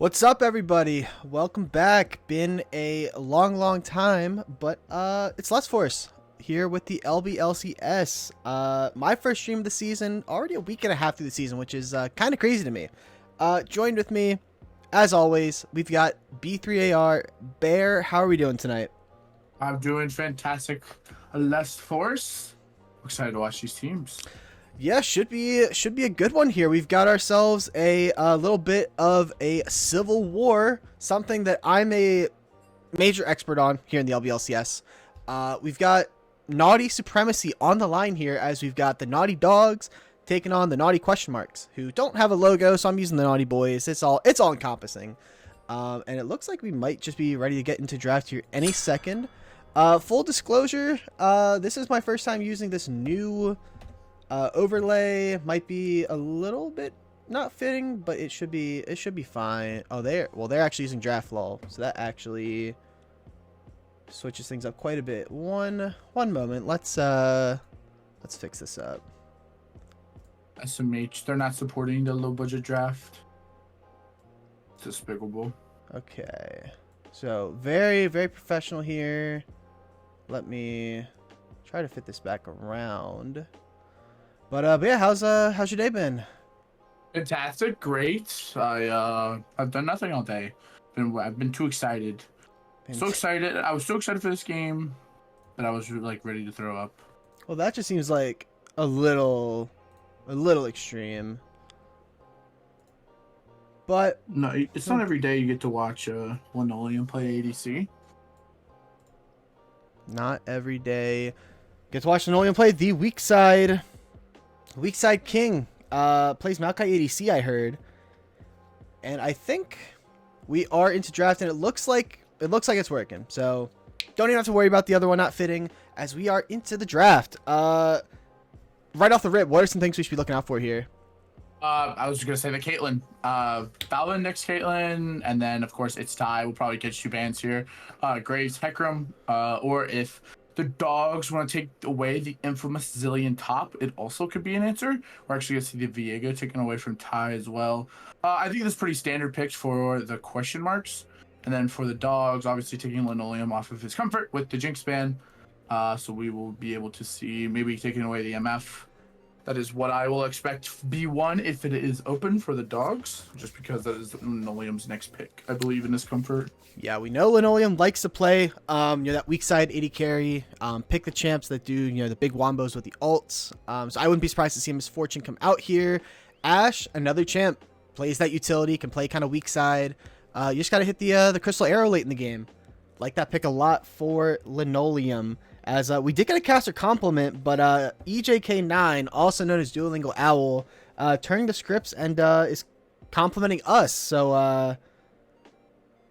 What's up, everybody? Welcome back. Been a long time, but it's Let's Force here with the LBLCS. My first stream of the season, already a week and a half through the season, which is kind of crazy to me. Joined with me, as always, we've got B3AR. Bear, how are we doing tonight? I'm doing fantastic. Let's Force. Excited to watch these teams. Yeah, should be a good one here. We've got ourselves a little bit of a civil war, something that I'm a major expert on here in the LBLCS. We've got naughty supremacy on the line here, as we've got the naughty dogs taking on the naughty question marks, who don't have a logo, so I'm using the naughty boys. It's all encompassing. And it looks like we might just be ready to get into draft here any second. Full disclosure, this is my first time using this new overlay. Might be a little bit not fitting, but it should be fine. Oh, they're actually using draft lull, so that actually switches things up quite a bit. One moment. Let's fix this up. SMH, they're not supporting the low budget draft. It's despicable. Okay, so very professional here. Let me try to fit this back around. But yeah, how's your day been? Fantastic, great. I've done nothing all day. I've been too excited. So excited. I was so excited for this game that I was like ready to throw up. Well, that just seems like a little extreme. But No, it's not every day you get to watch Linoleum play ADC. Not every day. Get to watch Linoleum play the weak side. Weak side king. Plays Maokai ADC, I heard. And I think we are into draft, and it looks like it's working. So don't even have to worry about the other one not fitting, as we are into the draft. Right off the rip, what are some things we should be looking out for here? I was gonna say the Caitlyn. Balvin next Caitlyn, and then of course it's Ty. We'll probably catch two bans here. Graves, Hecarim, or if the dogs want to take away the infamous Zillion top, it also could be an answer. We're actually gonna see the Viego taken away from Ty as well. I think that's pretty standard picks for the question marks, and then for the dogs, obviously taking Linoleum off of his comfort with the Jinx ban. So we will be able to see maybe taking away the MF. That is what I will expect B1 if it is open for the dogs, just because that is Linoleum's next pick, I believe, in his comfort. Yeah, we know Linoleum likes to play, that weak side AD carry, pick the champs that do, the big wombos with the ults. So I wouldn't be surprised to see Miss Fortune come out here. Ash, another champ, plays that utility, can play kind of weak side. You just got to hit the Crystal Arrow late in the game. Like that pick a lot for Linoleum. As we did get a caster compliment, but EJK9, also known as Duolingo Owl, turning the scripts and is complimenting us. So I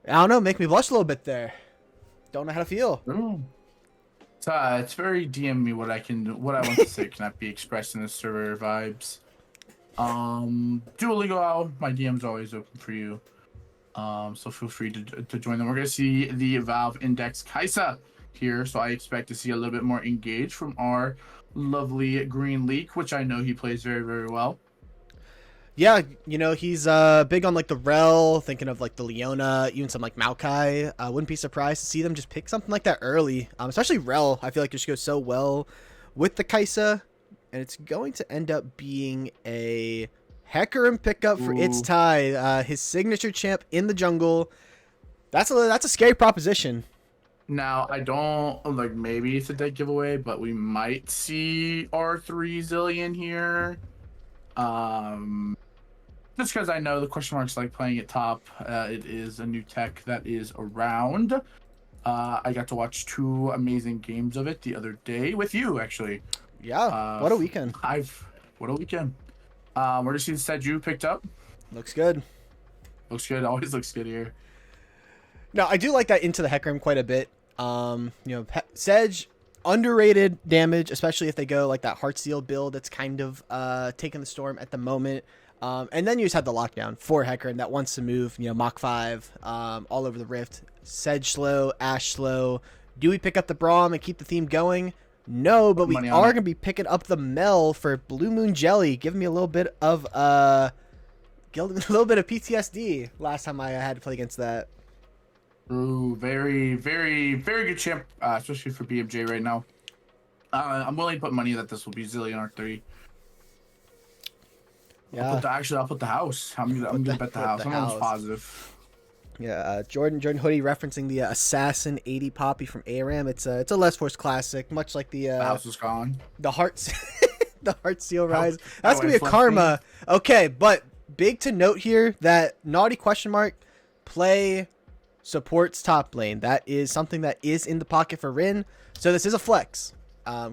don't know, make me blush a little bit there. Don't know how to feel. It's very DM me what I want to say cannot be expressed in the server vibes. Duolingo Owl, my DM's always open for you. So feel free to join them. We're gonna see the Valve Index Kaisa here, so I expect to see a little bit more engaged from our lovely Green Leak, which I know he plays very well. Yeah, he's big on like the Rel, thinking of like the Leona, even some like Maokai. I wouldn't be surprised to see them just pick something like that early, especially Rel. I feel like it just goes so well with the Kaisa, and it's going to end up being a Hecarim pickup for It's Ty, his signature champ in the jungle. That's a scary proposition. Now, I don't, like, maybe it's a dead giveaway, but we might see R3 Zillion here. Just because I know the question marks like playing it top. It is a new tech that is around. I got to watch two amazing games of it the other day with you, actually. Yeah, what a weekend. What a weekend. Where does see Seju picked up? Looks good. Looks good. Always looks good here. No, I do like that into the Hecarim quite a bit. Sedge, underrated damage, especially if they go like that Heartsteel build that's kind of taking the storm at the moment. And then you just have the lockdown for Hecarim that wants to move, Mach 5 all over the Rift. Sedge slow, Ash slow. Do we pick up the Braum and keep the theme going? No, but we are going to be picking up the Mel for Blue Moon Jelly, giving me a little bit of a little bit of PTSD last time I had to play against that. Ooh, very, very, very good champ, especially for BMJ right now. I'm willing to put money that this will be Zillion R3. Yeah. I'll put the house. I'm gonna bet the house. I'm almost positive. Yeah, Jordan Hoodie referencing the Assassin 80 Poppy from ARAM. It's a Les Force classic, much like the house is gone. The Heart the Heart Seal Rise. How That's gonna be a karma. Okay, but big to note here that Naughty play supports top lane. That is something that is in the pocket for Rin. So this is a flex.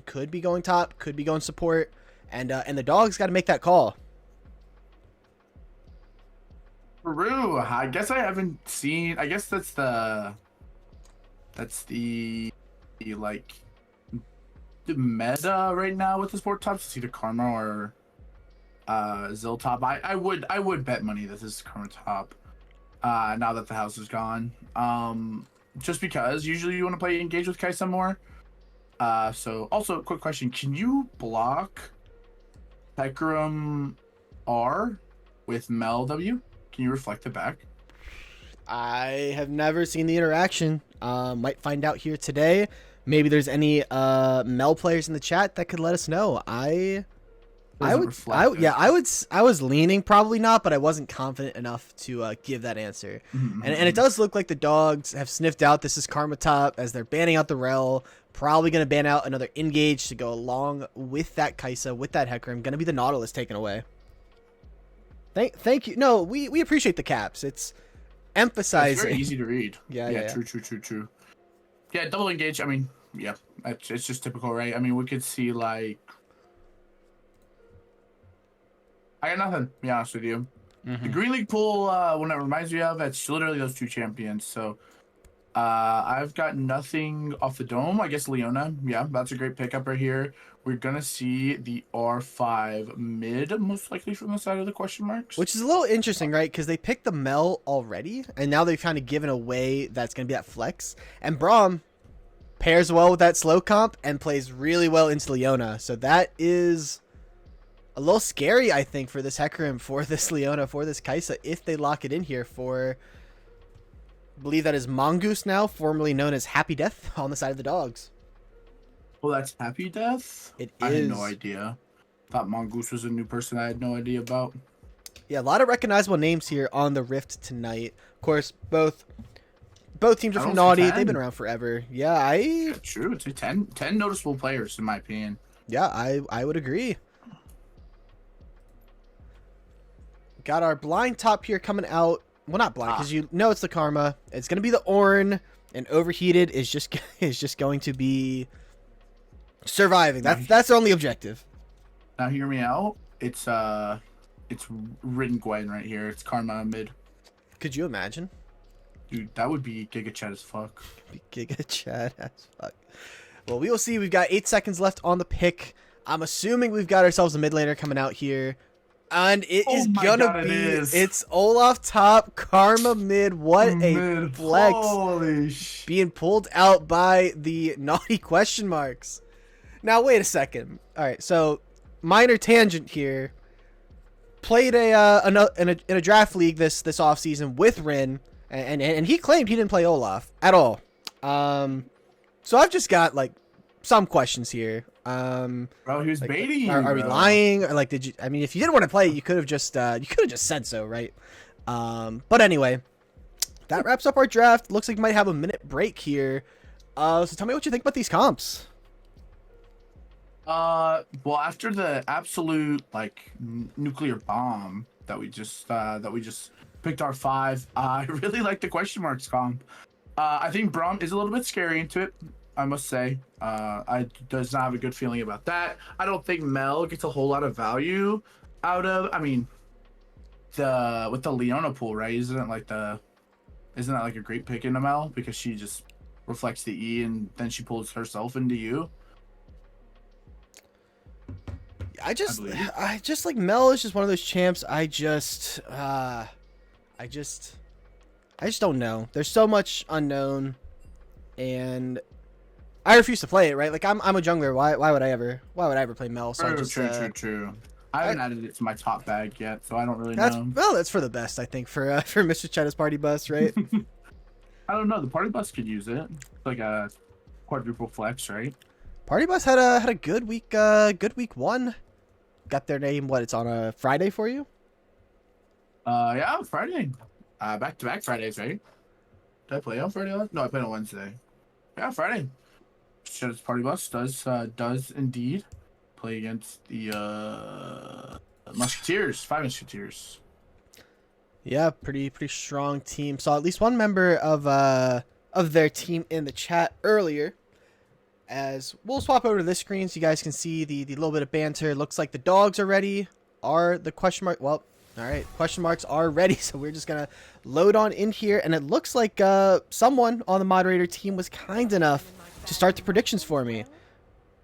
Could be going top, could be going support, and the dog's got to make that call. Peru, I guess I haven't seen. I guess that's the like the meta right now with the sport tops. It's either Karma or Zil top. I would bet money that this is Karma top. Now that the house is gone. Just because usually you want to play engage with Kaisa more. So also quick question: can you block Hecarim R with Mel W? Can you reflect it back? I have never seen the interaction. Might find out here today. Maybe there's any Mel players in the chat that could let us know. I was leaning probably not, but I wasn't confident enough to give that answer. Mm-hmm. And it does look like the dogs have sniffed out this is Karma top as they're banning out the Rel. Probably going to ban out another Engage to go along with that Kaisa, with that Hecarim. Going to be the Nautilus taken away. Thank you. No, we appreciate the caps. It's emphasizing. It's very easy to read. Yeah. True. Yeah, double engage. I mean, yeah, it's just typical, right? I mean, we could see like. I got nothing, to be honest with you. Mm-hmm. The Green League pool, when it reminds me of, it's literally those two champions. So, I've got nothing off the dome. I guess Leona. Yeah, that's a great pickup right here. We're going to see the R5 mid, most likely from the side of the question marks. Which is a little interesting, right? Because they picked the Mel already, and now they've kind of given away that's going to be that flex. And Braum pairs well with that slow comp and plays really well into Leona. So that is a little scary, I think, for this Hecarim, for this Leona, for this Kaisa, if they lock it in here for, I believe that is Mongoose now, formerly known as Happy Death, on the side of the dogs. Well, that's Happy Death? I had no idea. Thought Mongoose was a new person I had no idea about. Yeah, a lot of recognizable names here on the Rift tonight. Of course, both teams are from Naughty. They've been around forever. Yeah, true. It's 10 noticeable players, in my opinion. Yeah, I would agree. Got our blind top here coming out. Well, not blind, because you know it's the Karma. It's going to be the Ornn, and Overheated is just going to be surviving. That's their only objective. Now hear me out. It's Rin Gwen right here. It's Karma mid. Could you imagine? Dude, that would be Giga Chat as fuck. Giga Chat as fuck. Well, we will see. We've got 8 seconds left on the pick. I'm assuming we've got ourselves a mid laner coming out here. And it's Olaf top, Karma mid. What a flex. Holy shit. Being pulled out by the Naughty question marks. Now, wait a second. All right, so minor tangent here. Played in a draft league this offseason with Rin, and he claimed he didn't play Olaf at all. So I've just got like some questions here. Bro, he was like, baiting you. Are we lying? Or like, did you? I mean, if you didn't want to play, you could have just said so, right? But anyway, that wraps up our draft. Looks like we might have a minute break here. So tell me what you think about these comps. Well, after the absolute like nuclear bomb that we just picked our 5, I really like the question marks comp. I think Braum is a little bit scary into it, I must say. I does not have a good feeling about that. I don't think Mel gets a whole lot of value out of. I mean, with the Leona pool, right? Isn't that like a great pick into Mel because she just reflects the E and then she pulls herself into you. I just like Mel is just one of those champs. I just don't know. There's so much unknown, and I refuse to play it. Right? Like I'm a jungler. Why would I ever play Mel? So True. I haven't added it to my top bag yet, so I don't really That's know. well, that's for the best, I think, for Mr. Chetta's party bus, right? I don't know. The party bus could use it. Like a quadruple flex, right? Party bus had a good week one. Got their name. What? It's on a Friday for you. Yeah, Friday. Back-to-back Fridays, right? Did I play on Friday? No, I played on Wednesday. Yeah, Friday. Shed's party bus does indeed play against the Musketeers, 5 Musketeers. Yeah, pretty strong team. Saw at least one member of their team in the chat earlier. As we'll swap over to this screen so you guys can see the little bit of banter. Looks like the dogs are ready. Are the question mark? Well, all right, question marks are ready. So we're just gonna load on in here, and it looks like someone on the moderator team was kind enough to start the predictions for me.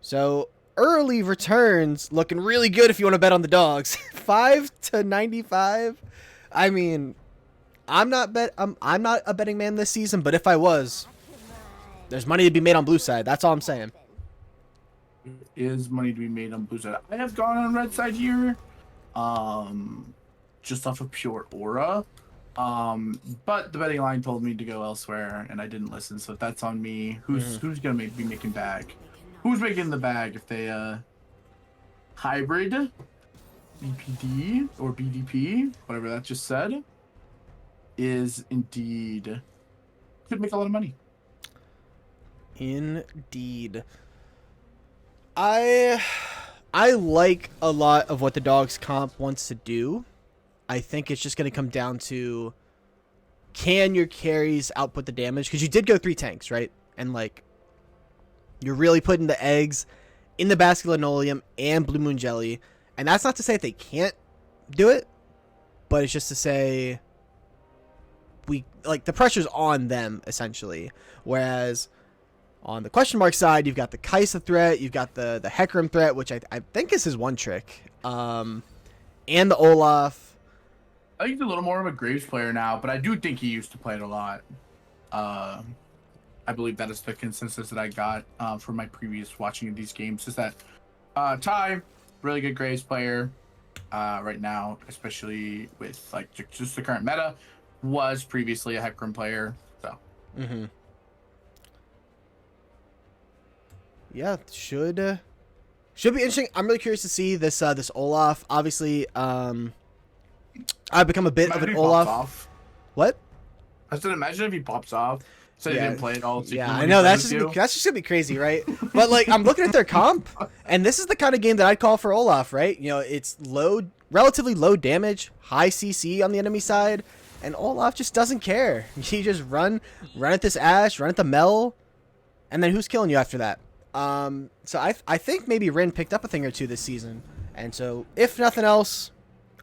So early returns looking really good if you want to bet on the dogs. 5-95. I mean, I'm not a betting man this season, but if I was, there's money to be made on blue side. That's all I'm saying. Is money to be made on blue side. I have gone on red side here, just off of pure aura. But the betting line told me to go elsewhere, and I didn't listen. So that's on me. Who's gonna be making bag? Who's making the bag if they hybrid BPD or BDP, whatever that just said, is indeed could make a lot of money. Indeed. I like a lot of what the dogs comp wants to do. I think it's just going to come down to, can your carries output the damage? Because you did go 3 tanks, right? And like, you're really putting the eggs in the basket linoleum and blue moon jelly. And that's not to say that they can't do it, but it's just to say the pressure's on them essentially. Whereas on the question mark side, you've got the Kaisa threat, you've got the Hecarim threat, which I think is his one trick, and the Olaf. I think he's a little more of a Graves player now, but I do think he used to play it a lot. I believe that is the consensus that I got from my previous watching of these games, is that Ty, really good Graves player right now, especially with like just the current meta, was previously a Hecarim player. So. Yeah, should be interesting. I'm really curious to see this Olaf. Obviously, I've become a bit of an Olaf. What? I said, imagine if he pops off. So he didn't play it all. Yeah, I know that's just gonna be crazy, right? But like, I'm looking at their comp, and this is the kind of game that I'd call for Olaf, right? You know, it's relatively low damage, high CC on the enemy side, and Olaf just doesn't care. He just run at this Ashe, run at the Mel, and then who's killing you after that? So I think maybe Rin picked up a thing or two this season, and so if nothing else,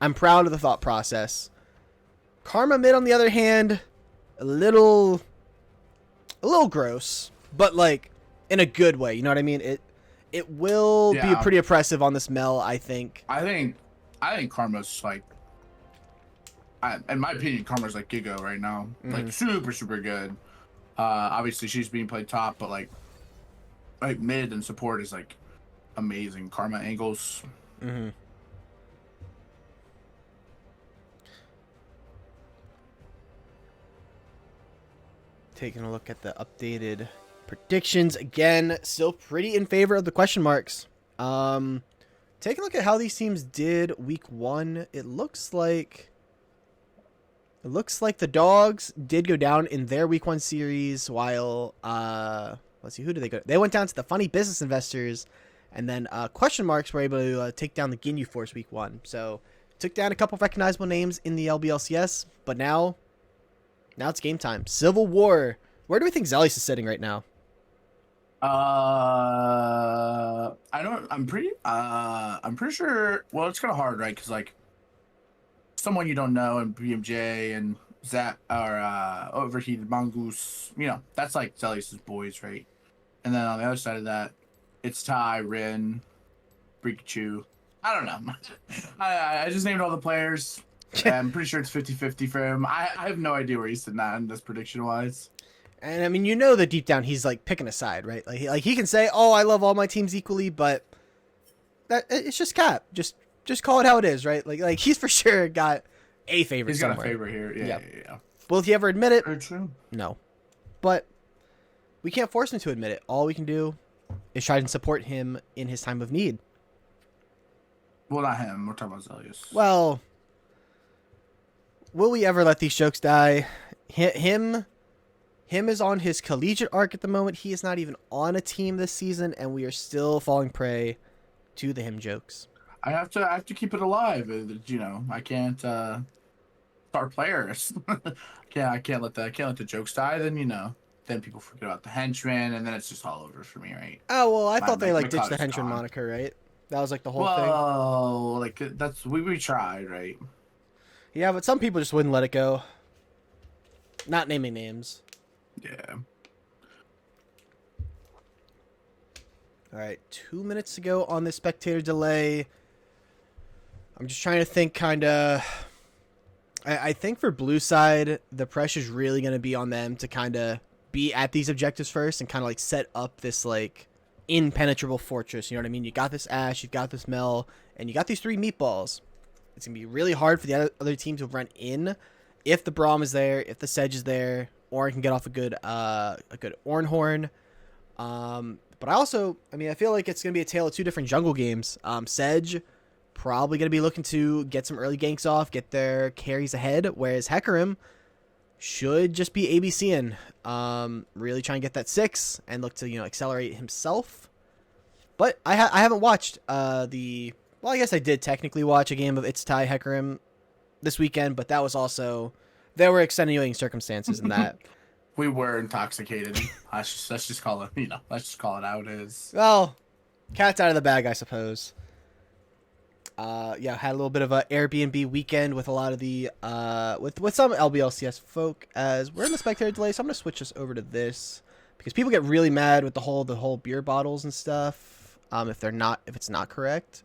I'm proud of the thought process. Karma mid, on the other hand, a little gross, but like in a good way. You know what I mean? It will be pretty oppressive on this Mel, I think. I think Karma's like, in my opinion, Karma's like Gigo right now, like super good. Obviously she's being played top, but like mid and support is like amazing. Karma angles. Taking a look at the updated predictions again, still pretty in favor of the question marks. Taking a look at how these teams did week one, it looks like the dogs did go down in their week one series, while let's see, who did they go? They went down to the Funny Business Investors, and then question marks were able to take down the Ginyu Force week one. So took down a couple recognizable names in the LBLCS, but now it's game time. Civil War. Where do we think Zelius is sitting right now? I'm pretty sure. Well, it's kind of hard, right? Because like someone you don't know, and BMJ and Zap or Overheated Mongoose, you know, that's like Zelius's boys, right? And then on the other side of that, it's Ty, Rin, Pikachu. I don't know. I just named all the players. I'm pretty sure it's 50-50 for him. I have no idea where he's sitting at in this prediction-wise. And I mean, you know that deep down he's like picking a side, right? Like he can say, "Oh, I love all my teams equally," but it's just cap. Just just call it how it is, right? Like he's for sure got a favorite He's got somewhere. a favorite here. Yeah, Yeah. yeah. Will he ever admit it? Very true. No. But we can't force him to admit it. All we can do is try and support him in his time of need. Well, not him. We're talking about Zelius. Well, will we ever let these jokes die? Him is on his collegiate arc at the moment. He is not even on a team this season, and we are still falling prey to the him jokes. I have to keep it alive. You know, I can't star players. I can't let the jokes die. Then then people forget about the henchman, and then it's just all over for me, right? Oh well, I thought they my ditched the clout is henchman gone. moniker, right? That was like the whole thing. Well, like that's we tried, right? Yeah, but some people just wouldn't let it go. Not naming names. Yeah. All right, 2 minutes to go on the spectator delay. I'm just trying to think kind of... I think for blue side, the pressure's really going to be on them to kind of be at these objectives first and kind of like set up this like impenetrable fortress. You know what I mean? You got this Ash, you've got this Mel, and you got these 3 meatballs. It's going to be really hard for the other team to run in if the Braum is there, if the Sedge is there, or can get off a good Ornhorn. But I feel like it's going to be a tale of 2 different jungle games. Sedge probably going to be looking to get some early ganks off, get their carries ahead, whereas Hecarim should just be ABCing, really try and get that 6 and look to, accelerate himself. But I haven't watched I guess I did technically watch a game of It's Tai Hecarim this weekend, but that was also, there were extenuating circumstances in that. We were intoxicated. let's just call it, let's just call it how it is. Well, cat's out of the bag, I suppose. Had a little bit of a Airbnb weekend with a lot of the with some LBLCS folk as we're in the spectator delay, so I'm gonna switch this over to this because people get really mad with the whole beer bottles and stuff if it's not correct.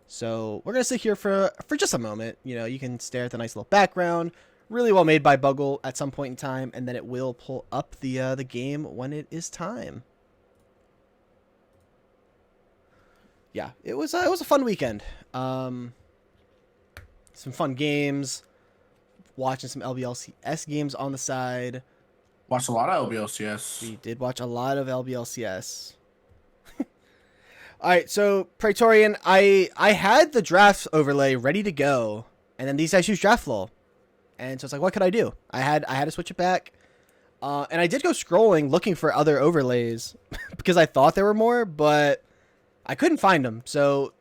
So we're gonna sit here for just a moment. You can stare at the nice little background, really well made by Buggle at some point in time, and then it will pull up the game when it is time. Yeah, it was a fun weekend. Some fun games, watching some LBLCS games on the side. Watched a lot of LBLCS. We did watch a lot of LBLCS. All right, so Praetorian, I had the draft overlay ready to go, and then these guys use draft flow, and so it's like, what could I do? I had to switch it back, and I did go scrolling looking for other overlays because I thought there were more, but I couldn't find them. So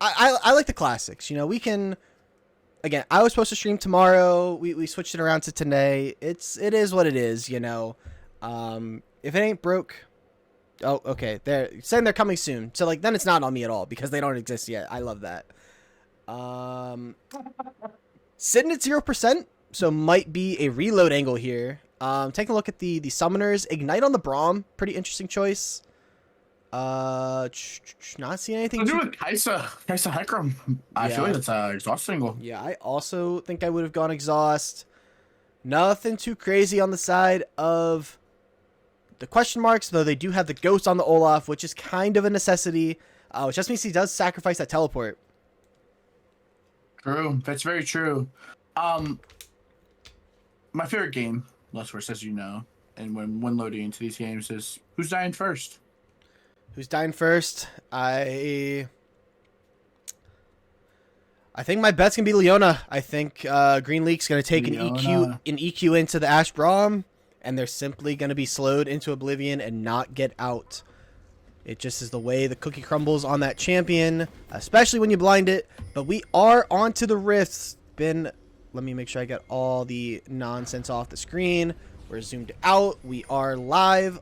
I like the classics. We can, again, I was supposed to stream tomorrow. We switched it around to today. It is what it is. If it ain't broke. Oh, okay. They're saying they're coming soon. So then it's not on me at all because they don't exist yet. I love that. Sitting at 0%. So might be a reload angle here. Taking a look at the summoners. Ignite on the Braum. Pretty interesting choice. Not seeing anything. Do with Kaisa Hecarim. I feel like that's an exhaust single. Yeah, I also think I would have gone exhaust. Nothing too crazy on the side of the question marks, though they do have the ghost on the Olaf, which is kind of a necessity. Which just means he does sacrifice that teleport. True. That's very true. My favorite game, Lustverse, as you know, and when loading into these games is who's dying first? Who's dying first? I think my bet's gonna be Leona. I think Green League's gonna take an EQ into the Ash Braum, and they're simply gonna be slowed into oblivion and not get out. It just is the way the cookie crumbles on that champion, especially when you blind it. But we are onto the rifts. Let me make sure I get all the nonsense off the screen. We're zoomed out. We are live.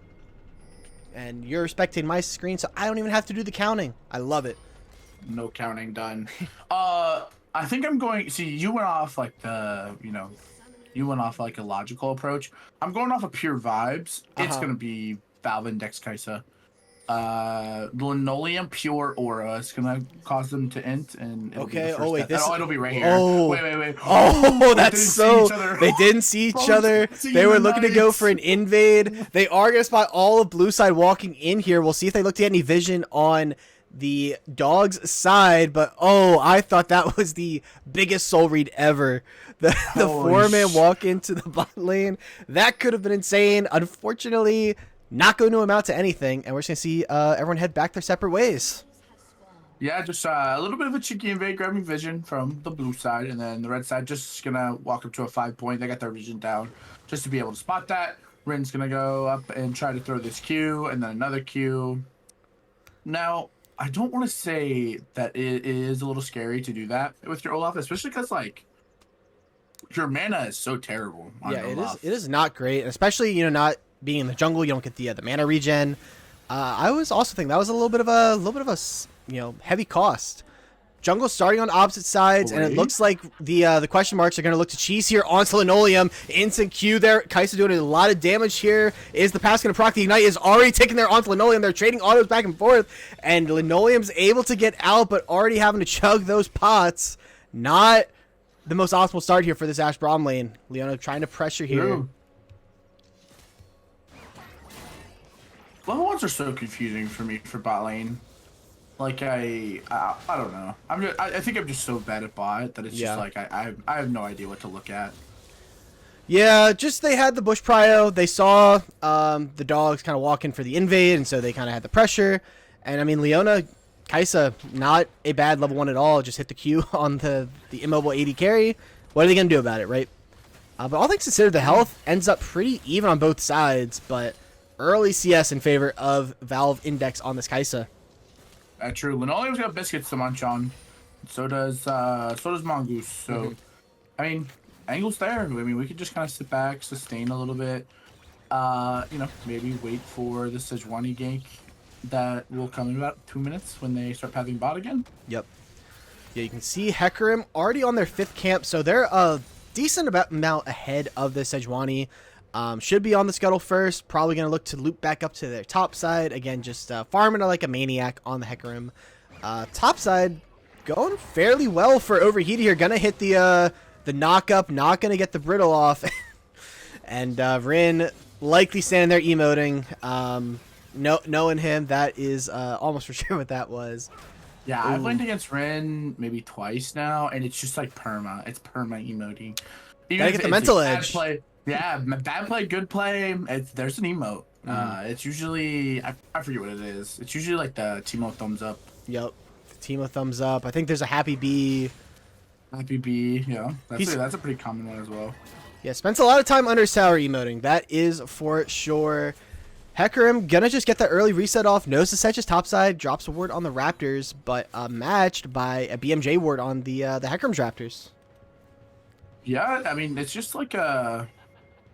And you're spectating my screen, so I don't even have to do the counting. I love it. No counting done. I think I'm going. See, you went off like you went off like a logical approach. I'm going off of pure vibes. It's gonna be Valvin Dex Kaisa. Linoleum Pure Aura is gonna cause them to int and it'll be the first death. It'll be right here. Wait. That's so. They didn't see each other. They were looking to go for an invade. They are gonna spot all of blue side walking in here. We'll see if they look to get any vision on the dog's side, but oh, I thought that was the biggest soul read ever. The four-man walk into the bot lane. That could have been insane. Unfortunately, not going to amount to anything, and we're just going to see everyone head back their separate ways. Yeah, just a little bit of a cheeky invade, grabbing vision from the blue side, and then the red side just going to walk up to a 5-point. They got their vision down just to be able to spot that. Rin's going to go up and try to throw this Q, and then another Q. Now, I don't want to say that it is a little scary to do that with your Olaf, especially because, like, your mana is so terrible on your Olaf. It is not great, especially, you know, not being in the jungle. You don't get the mana regen. I was also thinking that was a little bit of a you know, heavy cost. Jungle starting on opposite sides, and it looks like the question marks are going to look to cheese here onto Linoleum. Instant Q there. Kai'Sa doing a lot of damage here. Is the pass going to proc? The Ignite is already taking there onto Linoleum. They're trading autos back and forth, and Linoleum's able to get out, but already having to chug those pots. Not the most optimal start here for this Ashe Braum lane. Leona trying to pressure here. True. Level 1s are so confusing for me for bot lane. Like I don't know. I think I'm just so bad at bot that it's just like I have no idea what to look at. Yeah, just they had the bush prio. They saw the dogs kind of walk in for the invade, and so they kind of had the pressure. And I mean, Leona, Kai'Sa, not a bad level 1 at all. Just hit the Q on the immobile AD carry. What are they gonna do about it, right? But all things considered, the health ends up pretty even on both sides. But early CS in favor of Valve Index on this Kai'Sa. True. Linoleum's got biscuits to munch on. So does Mongoose. So, I mean, angles there. I mean, we could just kind of sit back, sustain a little bit. You know, maybe wait for the Sejuani gank that will come in about 2 minutes when they start pathing bot again. Yep. Yeah, you can see Hecarim already on their 5th camp, so they're a decent amount ahead of the Sejuani. Should be on the scuttle first. Probably going to look to loop back up to their top side. Again, just farming like a maniac on the Hecarim. Top side going fairly well for Overheated here. Going to hit the knock up. Not going to get the brittle off. And Rin likely standing there emoting. Knowing him, that is almost for sure what that was. Yeah, I've played against Rin maybe twice now, and it's just like perma. It's perma emoting. Gotta get the mental edge. Yeah, bad play, good play. There's an emote. It's usually I forget what it is. It's usually like the Teemo thumbs up. Yep, the Teemo thumbs up. I think there's a happy bee. Happy bee, yeah. That's a pretty common one as well. Yeah, spends a lot of time under his tower emoting. That is for sure. Hecarim gonna just get that early reset off. Knows the Sedge's topside. Drops a ward on the Raptors, but matched by a BMJ ward on the Hecarim's Raptors. Yeah, I mean it's just like a.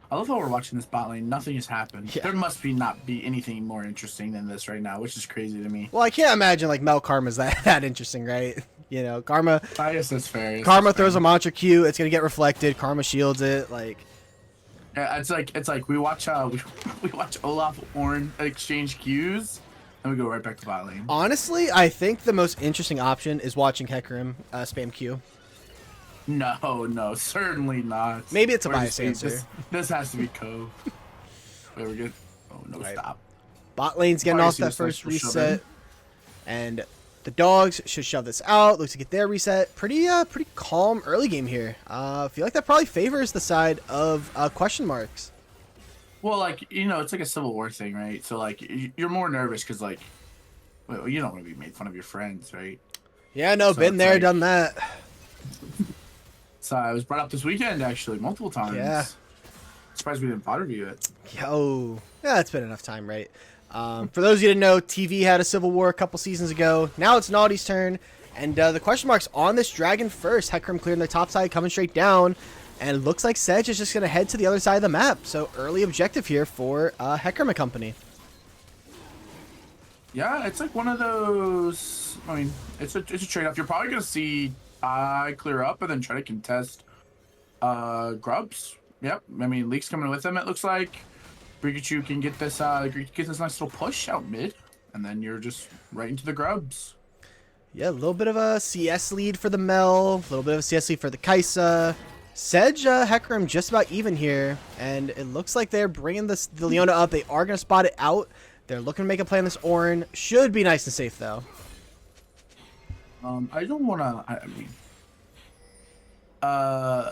I love how we're watching this bot lane. Nothing has happened. Yeah. There must not be anything more interesting than this right now, which is crazy to me. Well, I can't imagine like Mel Karma's that interesting, right? You know, Karma. I guess that's fair. Karma throws a mantra Q. It's gonna get reflected. Karma shields it. Like, yeah, it's like we watch we watch Olaf Ornn exchange Qs, and we go right back to bot lane. Honestly, I think the most interesting option is watching Hecarim spam Q. No, certainly not. Maybe it's a biased answer. This has to be Cove. Wait, we're good. Oh, no, right. Stop. Bot lane's getting off that first reset. And the dogs should shove this out. Looks to get their reset. Pretty calm early game here. I feel like that probably favors the side of question marks. Well, like, you know, it's like a Civil War thing, right? So, like, you're more nervous because, like, well, you don't want to be made fun of your friends, right? Yeah, no, so been there, like, done that. So I was brought up this weekend, actually, multiple times. Yeah. Surprised we didn't pod review it. Yo. Yeah, it's been enough time, right? For those of you who didn't know, TV had a Civil War a couple seasons ago. Now it's Naughty's turn. And the question marks on this dragon first. Hecarim clearing the top side, coming straight down. And it looks like Sedge is just going to head to the other side of the map. So early objective here for Hecarim and company. Yeah, it's like one of those... I mean, it's a trade-off. You're probably going to see... clear up and then try to contest grubs. Yep, I mean Leek's coming with them. It looks like Pikachu can get this nice little push out mid, and then you're just right into the grubs. Yeah, a little bit of a CS lead for the Mel, a little bit of a CS lead for the Kai'Sa. Sedge, Hecarim just about even here, and it looks like they're bringing the Leona up. They are going to spot it out. They're looking to make a play on this Ornn. Should be nice and safe though. I don't want to. I mean, uh,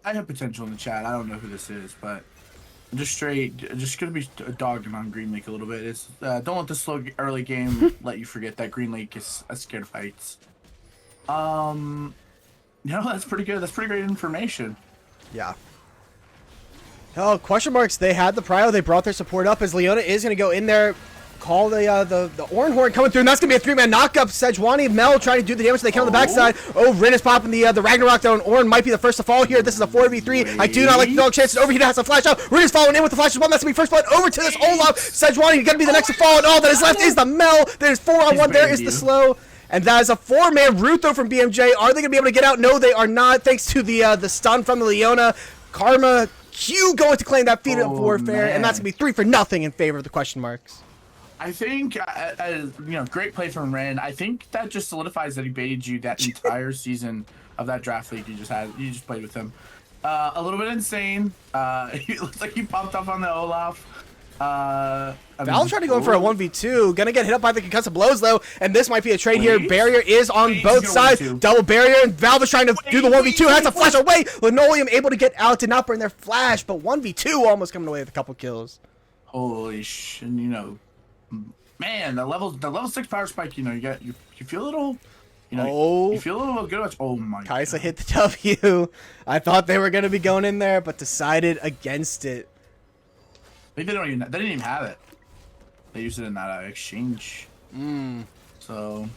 I have potential in the chat. I don't know who this is, but just gonna be dogging on Green Lake a little bit. It's don't let the slow early game let you forget that Green Lake is scared of heights. That's pretty good. That's pretty great information. Yeah. Oh, question marks. They had the prio. They brought their support up as Leona is going to go in there, call the Orin Horn coming through, and that's going to be a 3-man knockup. Sejuani, Mel trying to do the damage they can on the backside. Oh, Rin is popping the Ragnarok down. Orin might be the first to fall here. This is a 4v3. I do not like the dog chances. Overheat has a flash out. Rin is following in with the flash as well. That's going to be first blood over to this Olaf. Sejuani going to be the next to fall, and all that is left is the Mel. There's 4-on-1. There is the slow. And that is a 4-man Rutho from BMJ. Are they going to be able to get out? No, they are not, thanks to the stun from the Leona. Karma Q going to claim that feat of warfare, man. And that's going to be 3-0 in favor of the question marks. I think, great play from Ren. I think that just solidifies that he baited you that entire season of that draft league you just had. You just played with him. A little bit insane. It looks like he popped up on the Olaf. Valve trying to go in for a 1v2. Gonna get hit up by the concussive blows though, and this might be a trade here. Barrier is on both sides. Double barrier, and Valve is trying to do the 1v2. Has to flash away. Linoleum able to get out, did not burn their flash, but 1v2 almost coming away with a couple kills. Holy shit! Man, the level 6 power spike. You feel a little. You feel a little good. Oh my! Kaisa hit the W. I thought they were gonna be going in there, but decided against it. Maybe they didn't even have it. They used it in that exchange. So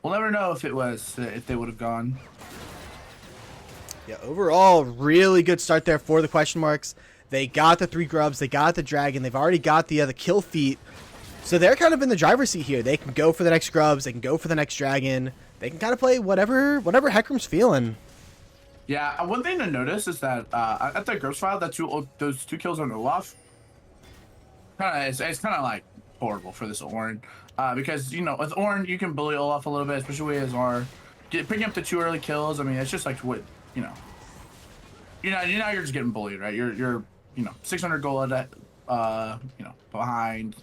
we'll never know if they would have gone. Yeah, overall, really good start there for the question marks. They got the 3 grubs, they got the dragon, they've already got the kill feat. So they're kind of in the driver's seat here. They can go for the next grubs, they can go for the next dragon. They can kind of play whatever Heckram's feeling. Yeah, one thing to notice is that at the grubs file, those 2 kills on Olaf. It's kind of like horrible for this Orin, because with Orin you can bully Olaf a little bit, especially with his R. Picking up the 2 early kills. I mean, it's just like what you're just getting bullied, right? You're 600 gold behind.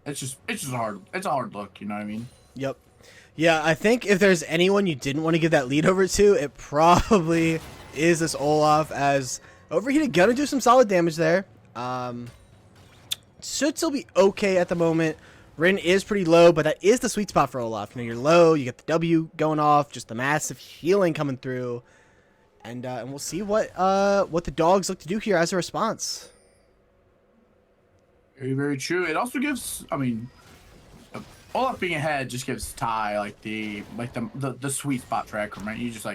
It's just a hard look. You know what I mean? Yep. Yeah, I think if there's anyone you didn't want to give that lead over to, it probably is this Olaf, as Overheated gonna do some solid damage there. Should still be okay at the moment. Rin is pretty low, but that is the sweet spot for Olaf. You're low, you get the W going off, just the massive healing coming through, and we'll see what the dogs look to do here as a response. Very, very true. It also gives, Olaf being ahead just gives Ty the sweet spot for Heckram, right? You just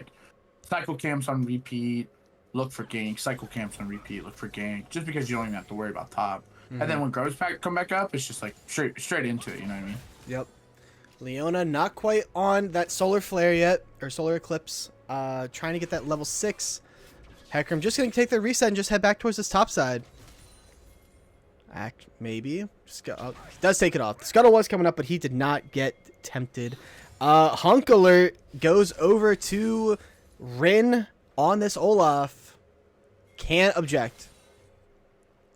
cycle camps on repeat, look for gank, cycle camps on repeat, look for gank, just because you don't even have to worry about top. And then when Groves come back up, it's just straight into it, you know what I mean? Yep. Leona not quite on that solar flare yet, or solar eclipse. Trying to get that level 6. Heckram just gonna take the reset and just head back towards this top side. Maybe. He does take it off. The scuttle was coming up, but he did not get tempted. Hunk alert goes over to Rin on this Olaf. Can't object.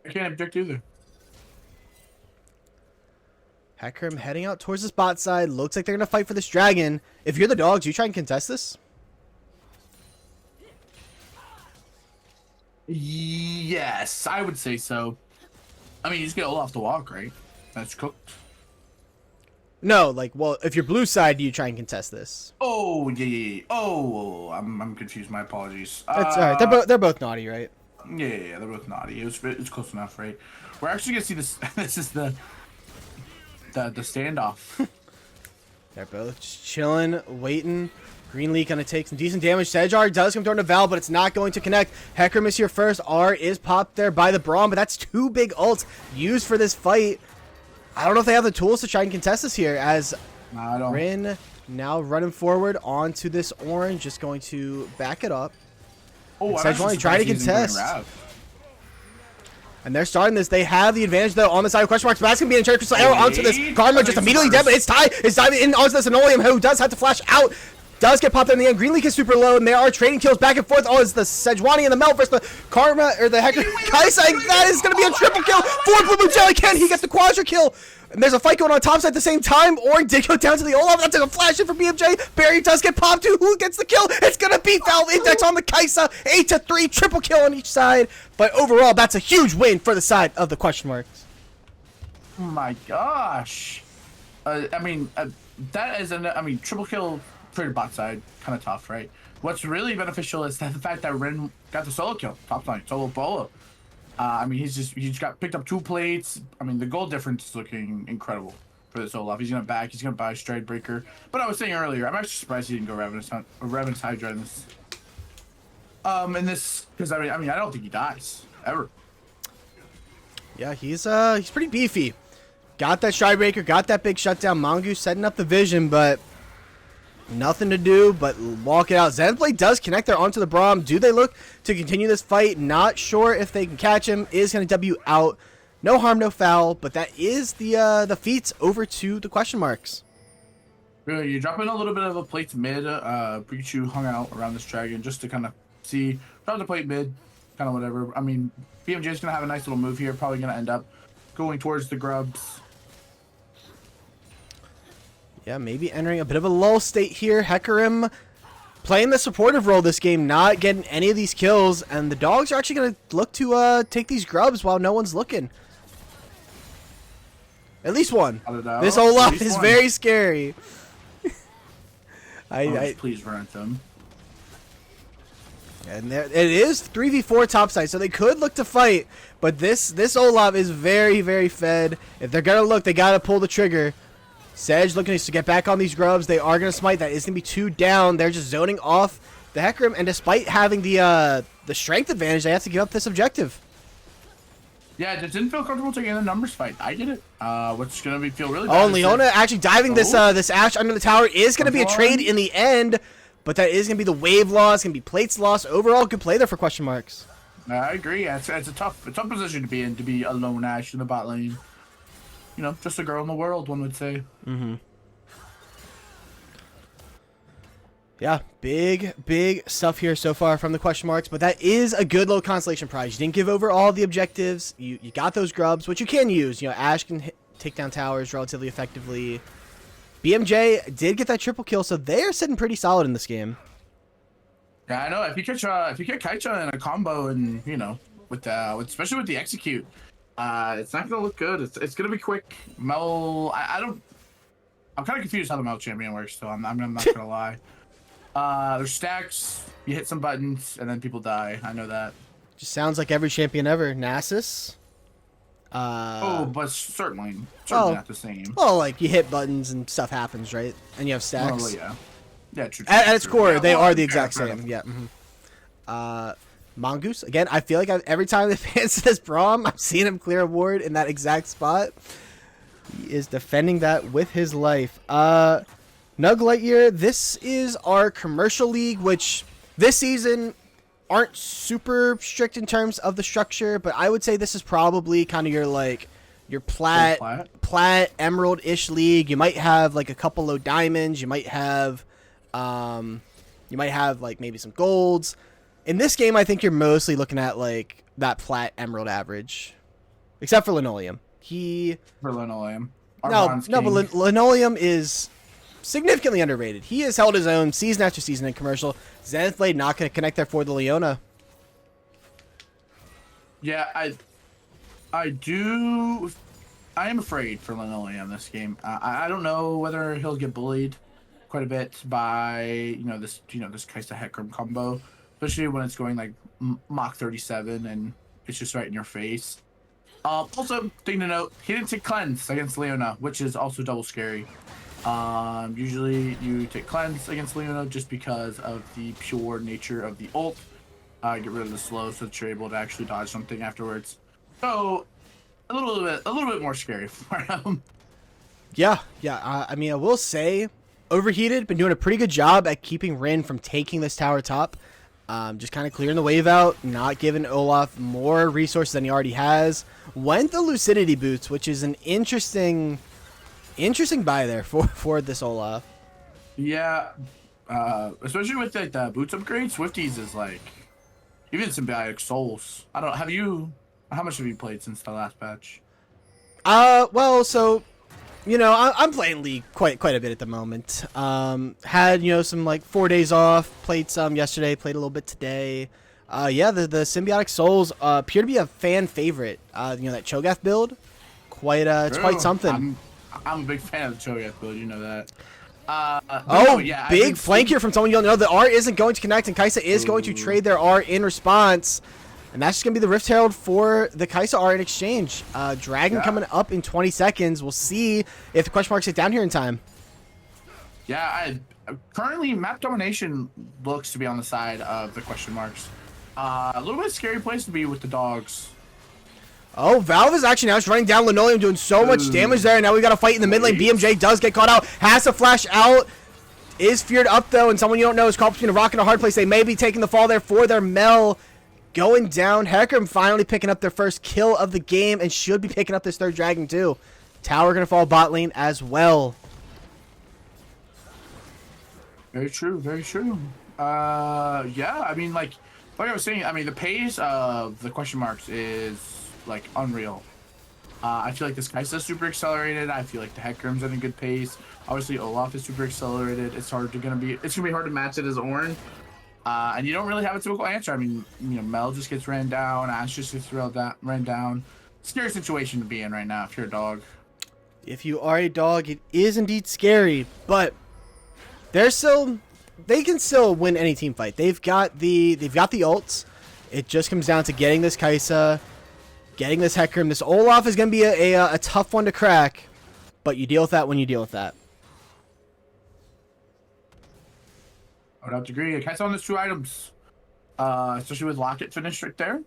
I can't object either. Heckram heading out towards this bot side. Looks like they're going to fight for this dragon. If you're the dogs, you try and contest this? Yes, I would say so. I mean, you just get Olaf to walk, right? That's cooked. No, well, if you're blue side, do you try and contest this? Oh, yeah. Oh, I'm confused. My apologies. That's all right. They're both naughty, right? Yeah, they're both naughty. It's close enough, right? We're actually gonna see this. This is the standoff. They're both just chilling, waiting. Green Leak gonna take some decent damage. Sejar does come through to Val, but it's not going to connect. Heckram is here first. R is popped there by the Braum, but that's 2 big ults used for this fight. I don't know if they have the tools to try and contest this here, as Rin now running forward onto this orange, just going to back it up. Oh, Sejuani trying to contest. And they're starting this. They have the advantage, though, on the side of question marks. But that's going to be an Enchanted Crystal Arrow onto this. Karma just immediately dead, but it's Ty. It's diving in onto this Linoleum, who does have to flash out. Does get popped in the end. Green Leak is super low, and they are trading kills back and forth. Oh, it's the Sejuani and the Melt versus the Karma, or the Hecker. Kaisa, that is going to be a triple kill for Blue Jelly. Can he get the quadra kill? And there's a fight going on top side at the same time. Orn did go down to the Olaf. That's like a flash in for BMJ. Barry does get popped too. Who gets the kill? It's going to be Valve Index on the Kaisa. 8-3, triple kill on each side. But overall, that's a huge win for the side of the question marks. Oh my gosh. I mean, that is triple kill for the bot side, kind of tough, right? What's really beneficial is that the fact that Ren got the solo kill, top line, solo bolo. I mean, he's got picked up 2 plates. I mean, the goal difference is looking incredible for this Olaf. He's gonna back. He's gonna buy Stride Breaker. But I was saying earlier, I'm actually surprised he didn't go Ravenous Hydra in this. Because I mean, I don't think he dies ever. Yeah, he's pretty beefy. Got that Stride Breaker, got that big shutdown. Mongoose setting up the vision, but nothing to do but walk it out. Zenblade does connect there onto the Braum. Do they look to continue this fight? Not sure if they can catch him. Is going to W out. No harm, no foul. But that is the feats over to the question marks. Really, you drop in a little bit of a plate mid. Pikachu hung out around this dragon just to kind of see. Drop the plate mid, kind of whatever. I mean, BMJ is going to have a nice little move here. Probably going to end up going towards the grubs. Yeah, maybe entering a bit of a lull state here. Hecarim playing the supportive role this game, not getting any of these kills, and the dogs are actually going to look to take these grubs while no one's looking. At least one. This Olaf is very scary. Please run them. And there it is, 3v4 topside, so they could look to fight, but this Olaf is very, very fed. If they're going to look, they got to pull the trigger. Sedge looking to get back on these grubs. They are going to smite. That is going to be 2 down. They're just zoning off the Hecarim, and despite having the strength advantage, they have to give up this objective. Yeah, it didn't feel comfortable taking the numbers fight. I get it. What's going to feel really bad. Oh, Leona actually diving this Ashe under the tower is going to be a trade in the end, but that is going to be the wave loss, going to be plates loss. Overall, good play there for question marks. I agree. Yeah, it's a tough position to be in, to be a lone Ashe in the bot lane. You know, just a girl in the world, one would say. Mm-hmm. Yeah, big stuff here so far from the question marks, but that is a good low constellation prize. You didn't give over all the objectives. You got those grubs, which you can use. You know, Ashe can take down towers relatively effectively. BMJ did get that triple kill, so they're sitting pretty solid in this game. Yeah, I know. If you catch Kaicha in a combo, and you know, especially with the execute. It's not gonna look good. It's gonna be quick. Mel, I'm kind of confused how the Mel champion works. So I'm not gonna lie. There's stacks. You hit some buttons and then people die. I know that. Just sounds like every champion ever. Nasus. But certainly not the same. Well, like you hit buttons and stuff happens, right? And you have stacks. Well, yeah, true. At its core, they are the exact same. Yeah. Mm-hmm. Mongoose, again, I feel like every time they fancy this Braum, I've seen him clear a ward in that exact spot. He is defending that with his life. Nug Lightyear, this is our commercial league, which this season aren't super strict in terms of the structure, but I would say this is probably kind of your plat emerald-ish league. You might have like a couple low diamonds. You might have like maybe some golds. In this game, I think you're mostly looking at like that plat emerald average, except for Linoleum. For Linoleum. But Linoleum is significantly underrated. He has held his own season after season in commercial. Zenith Blade not going to connect there for the Leona. Yeah, I am afraid for Linoleum this game. I don't know whether he'll get bullied quite a bit by this Kaisa Hecarim combo. Especially when it's going like Mach 37 and it's just right in your face. Also, thing to note, he didn't take cleanse against Leona, which is also double scary. Usually you take cleanse against Leona just because of the pure nature of the ult. Get rid of the slow so that you're able to actually dodge something afterwards. So a little bit more scary for him. Yeah. I mean, I will say, Overheated been doing a pretty good job at keeping Rin from taking this tower top. Just kind of clearing the wave out, not giving Olaf more resources than he already has. Went the Lucidity Boots, which is an interesting buy there for this Olaf. Yeah, especially with like the boots upgrade, Swifties is like even Symbiotic Souls. How much have you played since the last patch? Well, so you know, I'm playing League quite a bit at the moment. Had, you know, some like 4 days off. Played some yesterday. Played a little bit today. Yeah, the Symbiotic Souls appear to be a fan favorite. You know, that Cho'Gath build, it's quite something. I'm a big fan of the Cho'Gath build. You know that. Yeah, big flank here from someone you don't know. The R isn't going to connect, and Kai'Sa is going to trade their R in response. And that's just going to be the Rift Herald for the Kai'Sa R in exchange. Dragon coming up in 20 seconds. We'll see if the question marks get down here in time. Yeah, currently map domination looks to be on the side of the question marks. A little bit scary place to be with the dogs. Oh, Valve is actually now just running down Linoleum, doing so much damage there. And now we got a fight in the mid lane. BMJ does get caught out. Has to flash out. Is feared up, though. And someone you don't know is caught between a rock and a hard place. They may be taking the fall there for their Mel. Going down. Hecarim finally picking up their first kill of the game and should be picking up this third dragon too. Tower going to fall bot lane as well. Very true. Very true. Yeah, I mean, like I was saying, I mean, the pace of the question marks is, like, unreal. I feel like this Kai'Sa's super accelerated. I feel like the Hecarim's at a good pace. Obviously, Olaf is super accelerated. It's gonna be hard to match it as Ornn. And you don't really have a typical answer. I mean, you know, Mel just gets ran down, Ash just gets ran down. Scary situation to be in right now if you're a dog. If you are a dog, it is indeed scary, but they can still win any team fight. They've got the ults. It just comes down to getting this Kai'Sa, getting this Hecarim. This Olaf is going to be a tough one to crack, but you deal with that when you deal with that. I would have to agree. Kai'Sa on those 2 items, especially with Locket finished right there.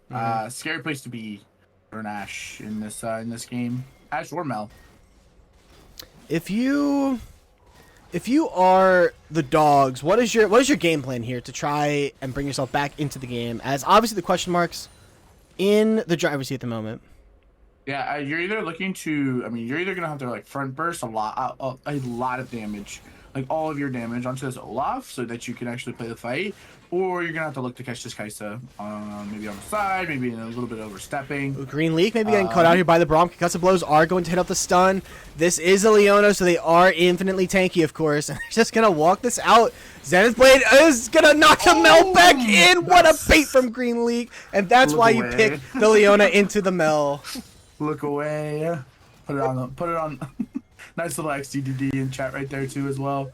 Scary place to be for an Ash in this game. Ash or Mel. If you are the dogs, what is your game plan here to try and bring yourself back into the game? As obviously the question marks in the driver's seat at the moment. Yeah, you're either looking to. I mean, you're either gonna have to like front burst a lot of damage, like all of your damage onto this Olaf, so that you can actually play the fight, or you're gonna have to look to catch this Kai'Sa, maybe on the side, maybe in a little bit overstepping. Ooh, Green Leak maybe getting caught out here by the Braum. Concussive blows are going to hit up the stun. This is a Leona, so they are infinitely tanky, of course. And they're just gonna walk this out. Zenith Blade is gonna knock the Mel back in. What a bait from Green Leak, and that's why you pick the Leona into the Mel. Look away. Put it on. Nice little XDDD in chat right there too as well.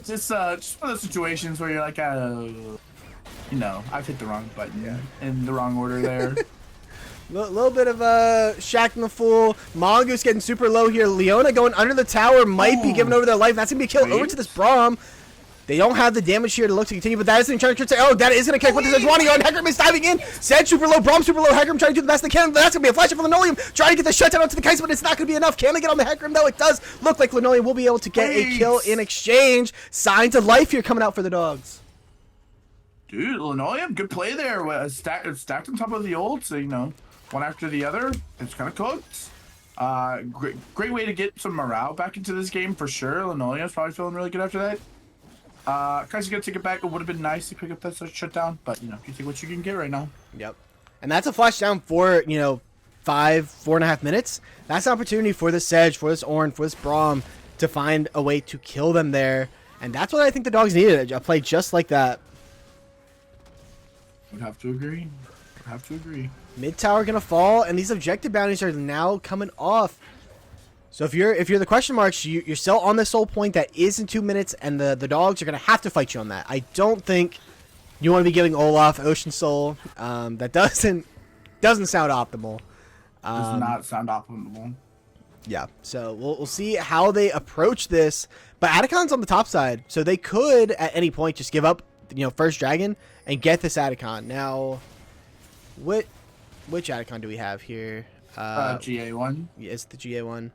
Just one of those situations where you're like, you know, I've hit the wrong button in the wrong order there. Little bit of Shaq the Fool. Mongoose getting super low here. Leona going under the tower might be giving over their life. That's gonna be a kill over to this Braum. They don't have the damage here to look to continue, but that isn't trying to say, oh, that is going to kick. What does Edwani go? And Hecarim is diving in. Zed super low, Braum super low. Hecarim trying to do the best they can. That's going to be a flash from Linoleum. Trying to get the shutdown onto the Kai'Sa, but it's not going to be enough. Can they get on the Hecarim, though? It does look like Linoleum will be able to get a kill in exchange. Signs of life here coming out for the dogs. Dude, Linoleum, good play there. Stacked on top of the ult, so, you know, one after the other. It's kind of cooked. Great way to get some morale back into this game for sure. Linoleum's probably feeling really good after that. Kai'Sa's gonna take it back. It would have been nice to pick up that shutdown, but you know, you take what you can get right now. Yep. And that's a flash down for, you know, 4.5 minutes. That's an opportunity for this Sedge, for this Ornn, for this Braum to find a way to kill them there. And that's what I think the dogs needed, a play just like that. Would have to agree. Mid tower gonna fall, and these objective bounties are now coming off. So if you're the question marks, you're still on this soul point that is in 2 minutes, and the dogs are gonna have to fight you on that. I don't think you want to be giving Olaf Ocean Soul. That doesn't sound optimal. Does not sound optimal. Yeah. So we'll see how they approach this. But Atacon's on the top side, so they could at any point just give up, you know, first dragon and get this Atacon. Now, which Atacon do we have here? GA1. Yeah, it's the GA1.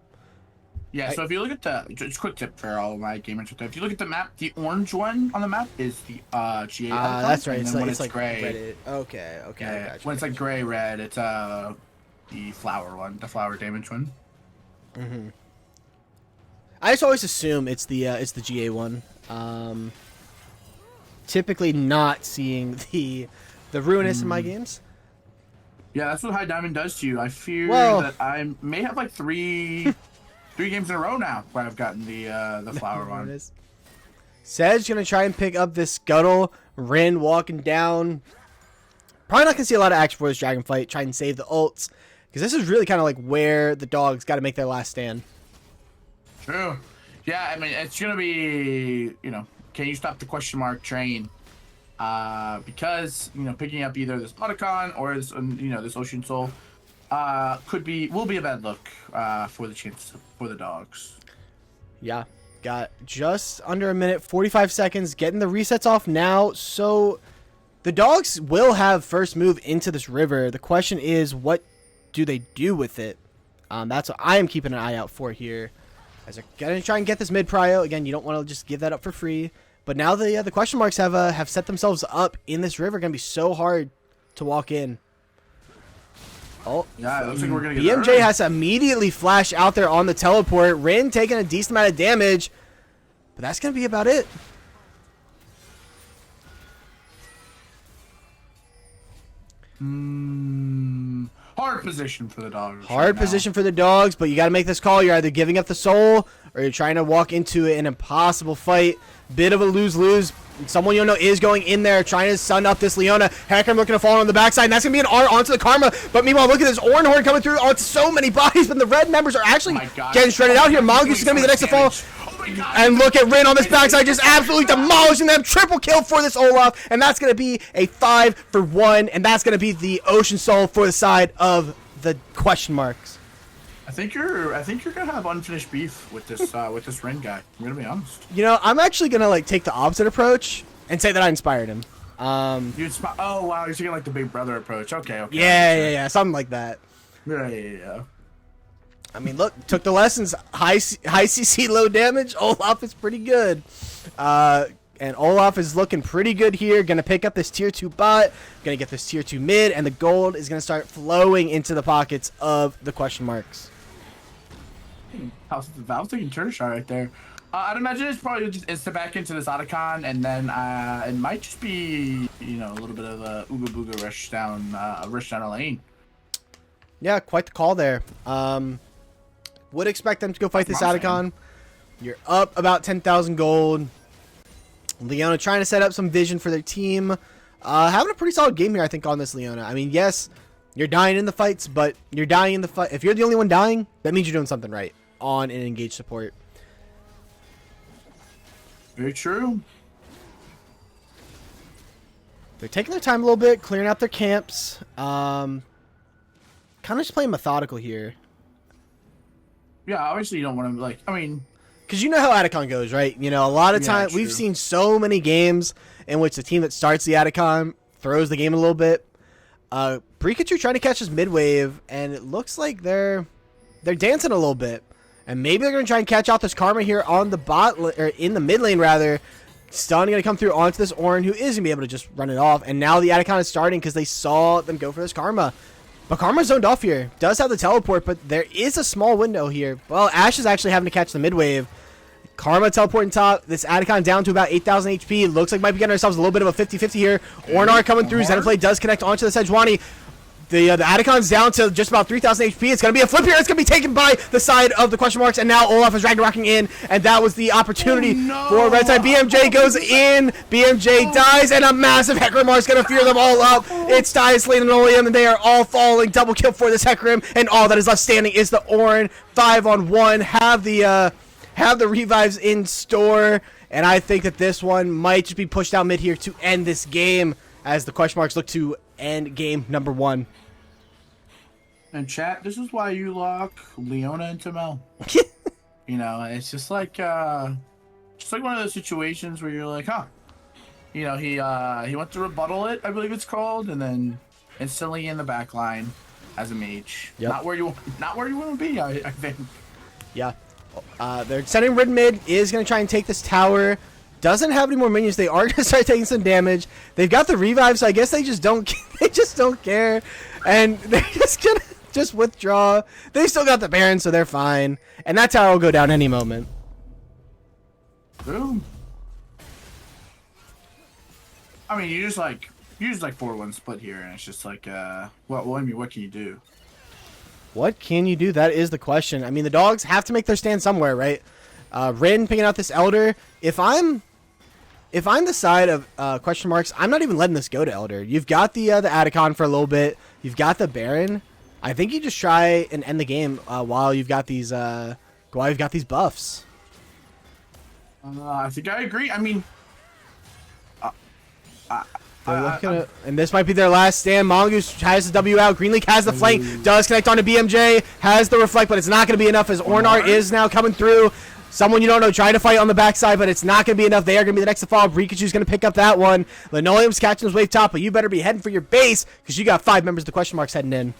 Yeah, so if you look at just quick tip for all of my gamers out there. If you look at the map, the orange one on the map is the GA. That's right. It's like gray. Reddit. Okay. Yeah, when it's like gray red, it's the flower one, the flower damage one. Mm-hmm. I just always assume it's the GA one. Typically not seeing the ruinous in my games. Yeah, that's what High Diamond does to you. I fear that I may have like 3 3 games in a row now where I've gotten the flower There it one. is. Sedge gonna try and pick up this Scuttle. Rin walking down. Probably not gonna see a lot of action for this dragon fight. Try and save the ults. Because this is really kind of like where the dogs got to make their last stand. True. Yeah, I mean, it's going to be, you know, can you stop the question mark train? Because, you know, picking up either this Otacon or this, you know, this Ocean Soul will be a bad look for the chance for the dogs. Yeah. Got just under a minute, 45 seconds, getting the resets off now. So the dogs will have first move into this river. The question is, what do they do with it? That's what I am keeping an eye out for here. As they're gonna try and get this mid prio. Again, you don't want to just give that up for free. But now the question marks have set themselves up in this river. Gonna be so hard to walk in. Oh, yeah, it looks like we're gonna get BMJ has to immediately flash out there on the teleport. Rin taking a decent amount of damage, but that's gonna be about it. Hard position for the dogs. Hard position for the dogs, but you got to make this call. You're either giving up the soul or you're trying to walk into an impossible fight. Bit of a lose-lose. Someone you know is going in there trying to stun up this Leona. Hecarim looking to fall on the backside, and that's going to be an R onto the Karma. But meanwhile, look at this Orin Horn coming through onto so many bodies, but the red members are actually getting shredded out here. Mongoose is going to be the next to fall. And look at Rin on this backside, just absolutely demolishing them. Triple kill for this Olaf, and that's going to be a 5-for-1, and that's going to be the Ocean Soul for the side of the question marks. I think you're gonna have unfinished beef with this Rin guy. I'm gonna be honest. You know, I'm actually gonna like take the opposite approach and say that I inspired him. Oh wow, you're taking like the big brother approach. Okay. Yeah, something like that. Yeah. I mean, look, took the lessons. High CC, low damage. Olaf is pretty good. And Olaf is looking pretty good here. Going to pick up this tier 2 bot. Going to get this tier 2 mid. And the gold is going to start flowing into the pockets of the question marks. Valve's taking turn shot right there. I'd imagine it's probably just insta back into this Otacon, and then it might just be, you know, a little bit of a Ooga Booga rush down a lane. Yeah, quite the call there. Would expect them to go fight this Otacon. You're up about 10,000 gold. Leona trying to set up some vision for their team. Having a pretty solid game here, I think, on this Leona. I mean, yes, you're dying in the fights, but you're dying in the fight. If you're the only one dying, that means you're doing something right on an engaged support. Very true. They're taking their time a little bit, clearing out their camps. Kind of just playing methodical here. Yeah, obviously you don't want to, like, I mean... Because you know how Atacon goes, right? You know, a lot of time we've seen so many games in which the team that starts the Atacon throws the game a little bit. Pikachu trying to catch this mid wave, and it looks like they're dancing a little bit. And maybe they're going to try and catch out this Karma here on the bot, or in the mid lane rather. Stun going to come through onto this Orin, who is going to be able to just run it off. And now the Atacon is starting because they saw them go for this Karma. But Karma's zoned off here. Does have the teleport, but there is a small window here. Well, Ashe is actually having to catch the mid wave. Karma teleporting top. This Atacon down to about 8,000 HP. Looks like might be getting ourselves a little bit of a 50-50 here. Ornar coming through. Xenoplay does connect onto the Sejuani. The Atacon's down to just about 3,000 HP. It's going to be a flip here. It's going to be taken by the side of the question marks. And now Olaf is Ragnaroking in. And that was the opportunity for red side. BMJ goes in. BMJ dies. And a massive Hecarim is going to fear them all up. It's Dias, Slane, and Oleum. And they are all falling. Double kill for this Hecarim. And all that is left standing is the Orin. 5-on-1. Have the revives in store. And I think that this one might just be pushed out mid here to end this game. As the question marks look to end game number 1. And chat, this is why you lock Leona into Mel. You know, it's just like one of those situations where you're like, huh. You know, he went to rebuttal it, I believe it's called, and then instantly in the back line as a mage. Yep. Not where you want to be, I think. Yeah. They're sending red mid, is going to try and take this tower. Doesn't have any more minions. They are going to start taking some damage. They've got the revive, so I guess they just don't care. And they're just going to just withdraw. They still got the Baron, so they're fine. And that tower will go down any moment. Boom. I mean, you just like 4-1 split here, and it's just like, what can you do? What can you do? That is the question. I mean, the dogs have to make their stand somewhere, right? Rin picking out this Elder. If I'm the side of question marks, I'm not even letting this go to Elder. You've got the Atacon for a little bit. You've got the Baron. I think you just try and end the game while you've got these buffs. I think I agree. I mean, They're looking at, and this might be their last stand. Mongoose has the W out. Green League has the flank. Does connect onto BMJ. Has the reflect, but it's not going to be enough as Ornar is now coming through. Someone you don't know trying to fight on the backside, but it's not going to be enough. They are going to be the next to fall. Rikachu's going to pick up that one. Linoleum's catching his wave top, but you better be heading for your base because you got 5 members of the question marks heading in.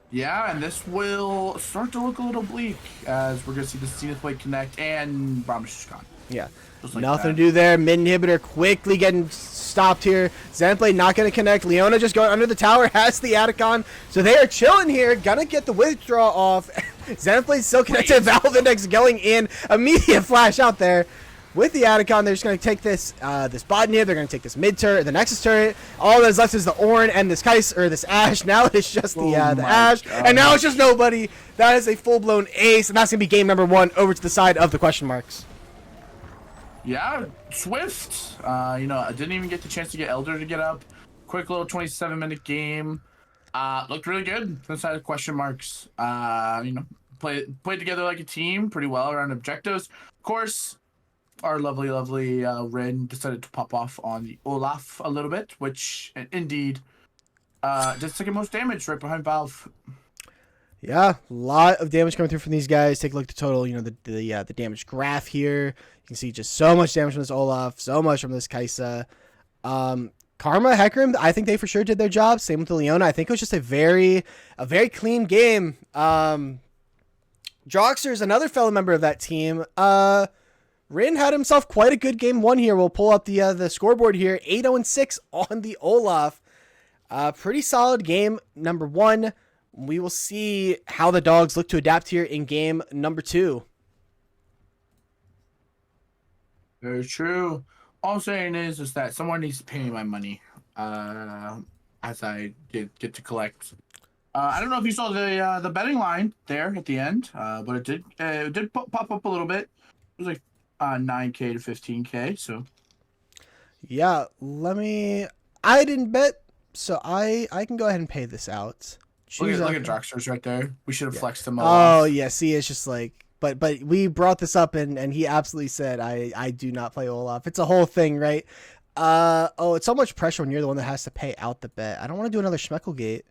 Yeah, and this will start to look a little bleak as we're going to see the Zenith Blade connect and Brahmish is gone. Yeah. Like nothing to do there. Mid inhibitor quickly getting stopped here. Zenblade not going to connect. Leona just going under the tower. Has the Atacon. So they are chilling here. Gonna get the withdraw off. Zenblade still connected. Valve Index going in. Immediate flash out there. With the Atacon, they're just going to take this this bot here. They're going to take this mid turret, the Nexus turret. All that's left is the Ornn and this Kais, or this Ashe. Now it's just the Ashe. God. And now it's just nobody. That is a full-blown ace. And that's going to be game number 1 over to the side of the question marks. Yeah, Swift. I didn't even get the chance to get Elder to get up. Quick little 27-minute game. Looked really good from the side of question marks. Played together like a team pretty well around objectives. Of course, our lovely Rin decided to pop off on the Olaf a little bit, which indeed did second most damage right behind Valve. Yeah, a lot of damage coming through from these guys. Take a look at the total, the damage graph here. You can see just so much damage from this Olaf, so much from this Kaisa. Karma, Hecarim, I think they for sure did their job. Same with the Leona. I think it was just a very clean game. Droxer is another fellow member of that team. Rin had himself quite a good game 1 here. We'll pull up the scoreboard here. 8-0-6 on the Olaf. Pretty solid game number 1. We will see how the dogs look to adapt here in game number 2. Very true. All I'm saying is that someone needs to pay me my money as I get to collect. I don't know if you saw the betting line there at the end, but it did pop up a little bit. It was like 9K to 15K. So yeah, I didn't bet, so I can go ahead and pay this out. Look at Droxer's right there. We should have flexed him. Oh yeah, see, it's just like, but we brought this up and he absolutely said I do not play Olaf. It's a whole thing, right? It's so much pressure when you're the one that has to pay out the bet. I don't want to do another Schmeckelgate.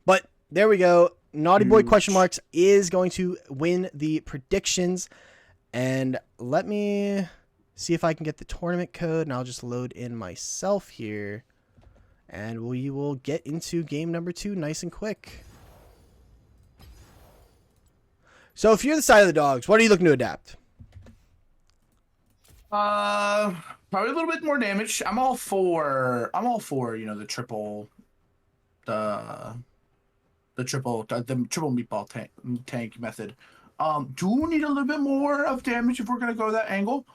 But there we go. Naughty Boy question marks is going to win the predictions, and let me see if I can get the tournament code, and I'll just load in myself here. And we will get into game number 2 nice and quick. So if you're the side of the dogs, what are you looking to adapt? Probably a little bit more damage. I'm all for the triple meatball tank method. Do need a little bit more of damage if we're gonna go that angle.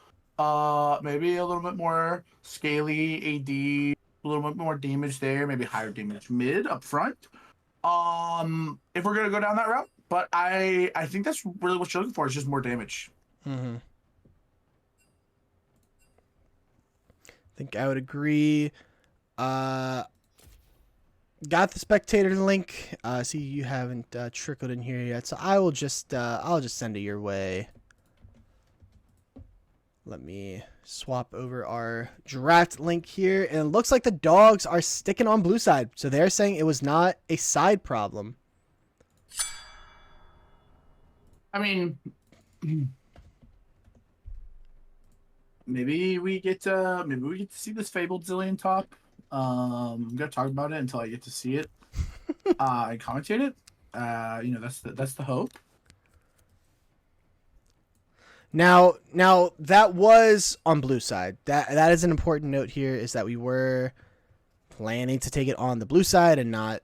Maybe a little bit more scaly AD. A little bit more damage there, maybe higher damage mid up front. If we're gonna go down that route, but I think that's really what you're looking for is just more damage. Mm-hmm. I think I would agree. Got the spectator link. See, you haven't trickled in here yet, so I'll just send it your way. Let me swap over our draft link here, and it looks like the dogs are sticking on blue side, so they're saying it was not a side problem. I mean, maybe we get to see this fabled Zillion top. I'm gonna talk about it until I get to see it. I commentate it. That's the hope. Now that was on blue side. That is an important note here, is that we were planning to take it on the blue side and not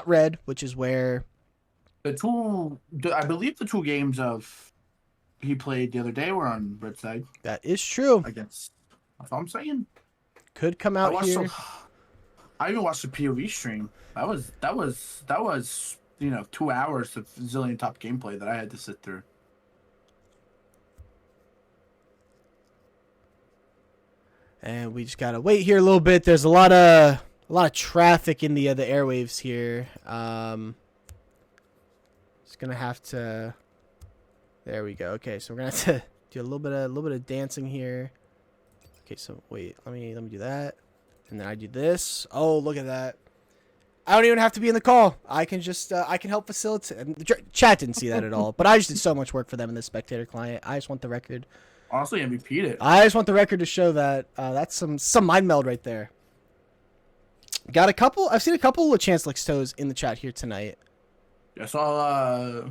red, which is where I believe the 2 games of he played the other day were on red side. That is true. That's all I'm saying. Could come out here. I even watched the POV stream. That was 2 hours of zillion top gameplay that I had to sit through. And we just gotta wait here a little bit. There's a lot of traffic in the airwaves here. Just gonna have to. There we go. Okay, so we're gonna have to do a little bit of dancing here. Okay, so wait, let me do that, and then I do this. Oh, look at that! I don't even have to be in the call. I can just I can help facilitate. The chat didn't see that at all, but I just did so much work for them in the spectator client. I just want the record. Honestly, MVP'd it. I just want the record to show that that's some mind meld right there. Got a couple. I've seen a couple of Chance Licks toes in the chat here tonight. I saw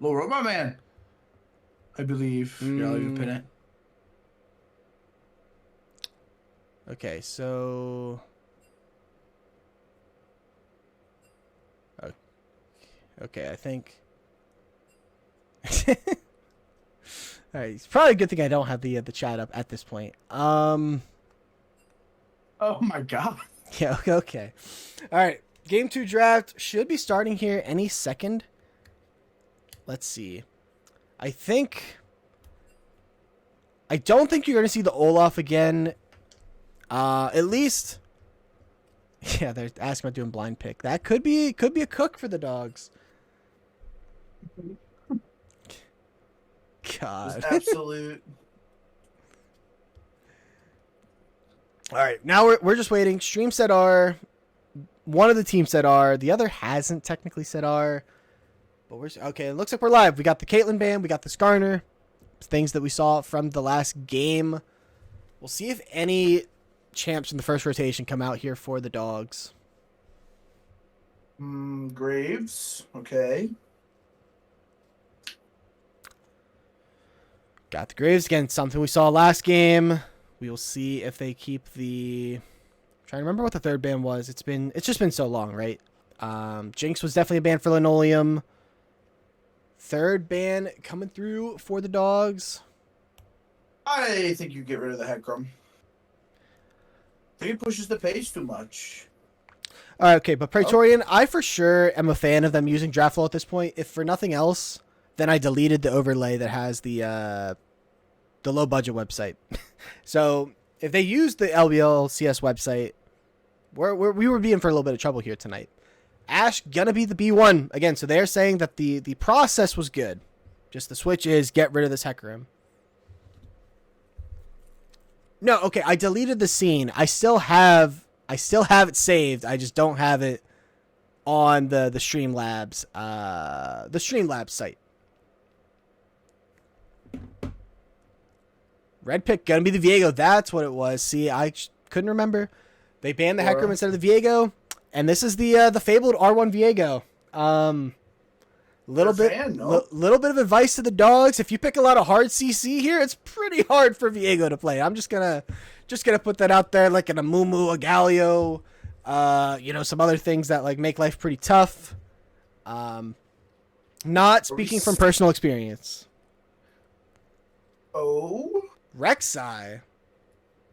Little Robot Man, I believe. Yeah, I'll even pin it. Okay, so. Okay, I think. All right, it's probably a good thing I don't have the chat up at this point. Oh my god. Yeah. Okay. All right. Game 2 draft should be starting here any second. Let's see. I don't think you're going to see the Olaf again. At least. Yeah, they're asking about doing blind pick. That could be a cook for the dogs. God. Just absolute. All right, now we're just waiting. Stream said R. One of the teams said R. The other hasn't technically said R. But we're okay. It looks like we're live. We got the Caitlyn ban. We got the Skarner. Things that we saw from the last game. We'll see if any champs in the first rotation come out here for the dogs. Graves. Okay. Got the Graves again. Something we saw last game. We will see if they keep the. I'm trying to remember what the third ban was. It's just been so long, right? Jinx was definitely a ban for Linoleum. Third ban coming through for the dogs. I think you get rid of the Hecarim. I think it pushes the pace too much. All right, okay, but Praetorian, I for sure am a fan of them using draft flow at this point. If for nothing else, then I deleted the overlay that has the low budget website. So if they use the LBLCS website, we were being for a little bit of trouble here tonight. Ash gonna be the B1 again. So they're saying that the process was good. Just the switch is get rid of this Hecarim. No, okay, I deleted the scene. I still have it saved. I just don't have it on the Streamlabs site. Red pick gonna be the Viego. That's what it was. See, I couldn't remember. They banned the Hecarim instead of the Viego, and this is the fabled R1 Viego. Little bit of advice to the dogs. If you pick a lot of hard CC here, it's pretty hard for Viego to play. I'm just gonna put that out there, like an Amumu, a Galio, some other things that like make life pretty tough. Not speaking from personal experience. Oh. Rek'Sai.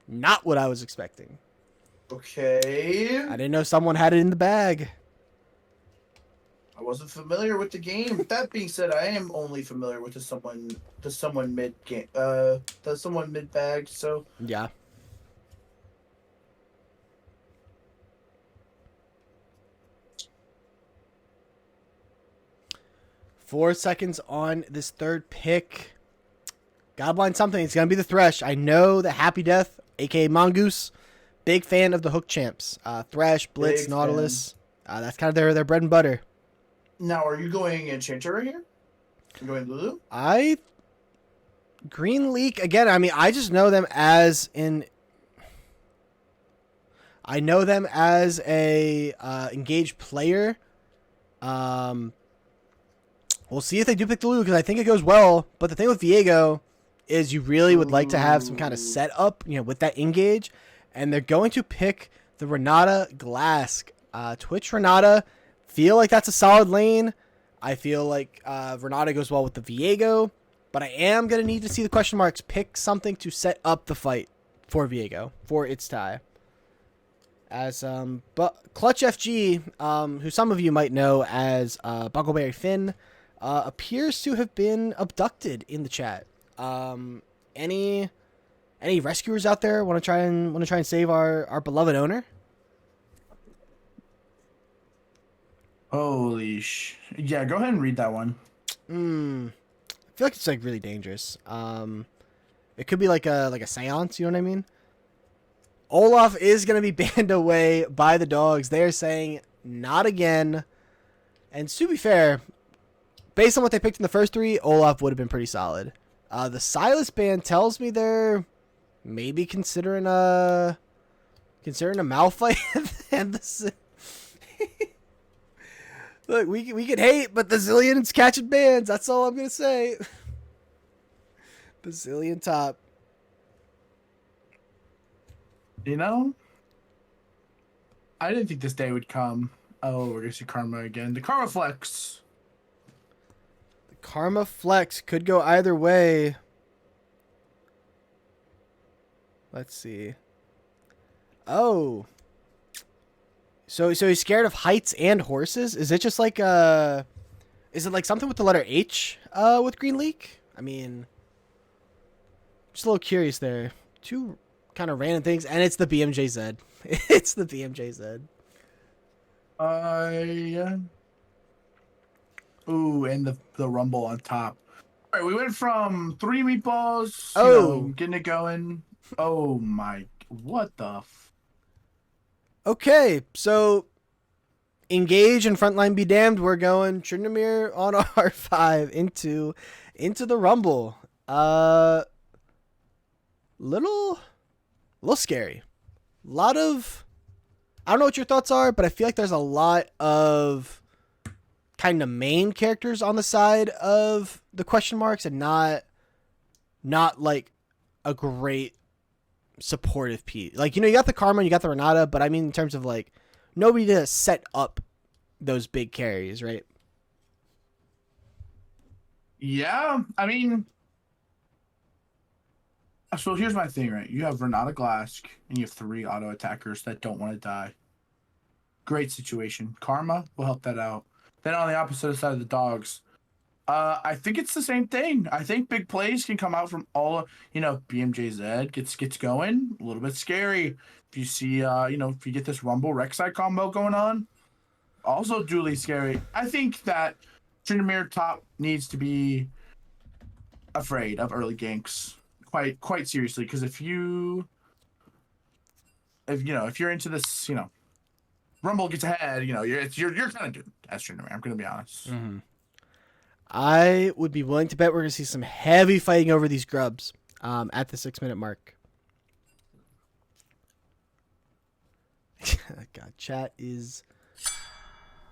Not what I was expecting. Okay. I didn't know someone had it in the bag. I wasn't familiar with the game. That being said, I am only familiar with the someone mid game, someone mid bag. So yeah. Four seconds on this third pick. Gotta blind something. It's gonna be the Thresh. I know that Happy Death, aka Mongoose, big fan of the hook champs. Thresh, Blitz, Big Nautilus. That's kind of their bread and butter. Now, are you going Enchanter right here? You going Lulu? Green Leak again. I mean, I just know them as I know them as a engaged player. We'll see if they do pick the Lulu because I think it goes well. But the thing with Viego is you really would like to have some kind of setup, with that engage, and they're going to pick the Renata Glask. Twitch Renata, feel like that's a solid lane. I feel like Renata goes well with the Viego, but I am going to need to see the question marks pick something to set up the fight for Viego, for its tie. As but Clutch FG, who some of you might know as Buckleberry Finn, appears to have been abducted in the chat. Any rescuers out there want to try and save our beloved owner? Holy yeah, go ahead and read that one. I feel like it's like really dangerous. It could be like a seance, you know what I mean? Olaf is going to be banned away by the dogs. They are saying not again. And to be fair, based on what they picked in the first 3, Olaf would have been pretty solid. The Silas ban tells me they're maybe considering a Malphite and the Look, we can hate, but the Zillion's catching bans. That's all I'm going to say. Bazillion top. You know, I didn't think this day would come. Oh, we're gonna see Karma again. The Karma Flex. The Karma Flex could go either way. Let's see. Oh. So he's scared of heights and horses? Is it just like is it like something with the letter H with Green Leak? I mean, just a little curious there. Two kind of random things, and it's the BMJZ. It's the BMJZ. Yeah. Ooh, and the rumble on top. All right, we went from 3 meatballs. Getting it going. Oh my! What the? Okay, so engage and frontline be damned. We're going Tryndamere on R5 into the rumble. Little scary. A lot of, I don't know what your thoughts are, but I feel like there's a lot of kind of main characters on the side of the question marks and not like a great supportive piece. Like, you know, you got the Karma and you got the Renata, but I mean in terms of like nobody to set up those big carries, right? Yeah, I mean, so here's my thing, right? You have Renata Glask and you have 3 auto attackers that don't want to die. Great situation. Karma will help that out. Then on the opposite side of the dogs, I think it's the same thing. I think big plays can come out from all, BMJZ gets going. A little bit scary. If you see, if you get this Rumble Rek'Sai combo going on, also duly scary. I think that Tryndamere top needs to be afraid of early ganks quite seriously, because if you're into this, Rumble gets ahead, you're kind of doomed as Tryndamere. I'm going to be honest. Mm-hmm. I would be willing to bet we're going to see some heavy fighting over these grubs at the 6-minute mark. God, chat is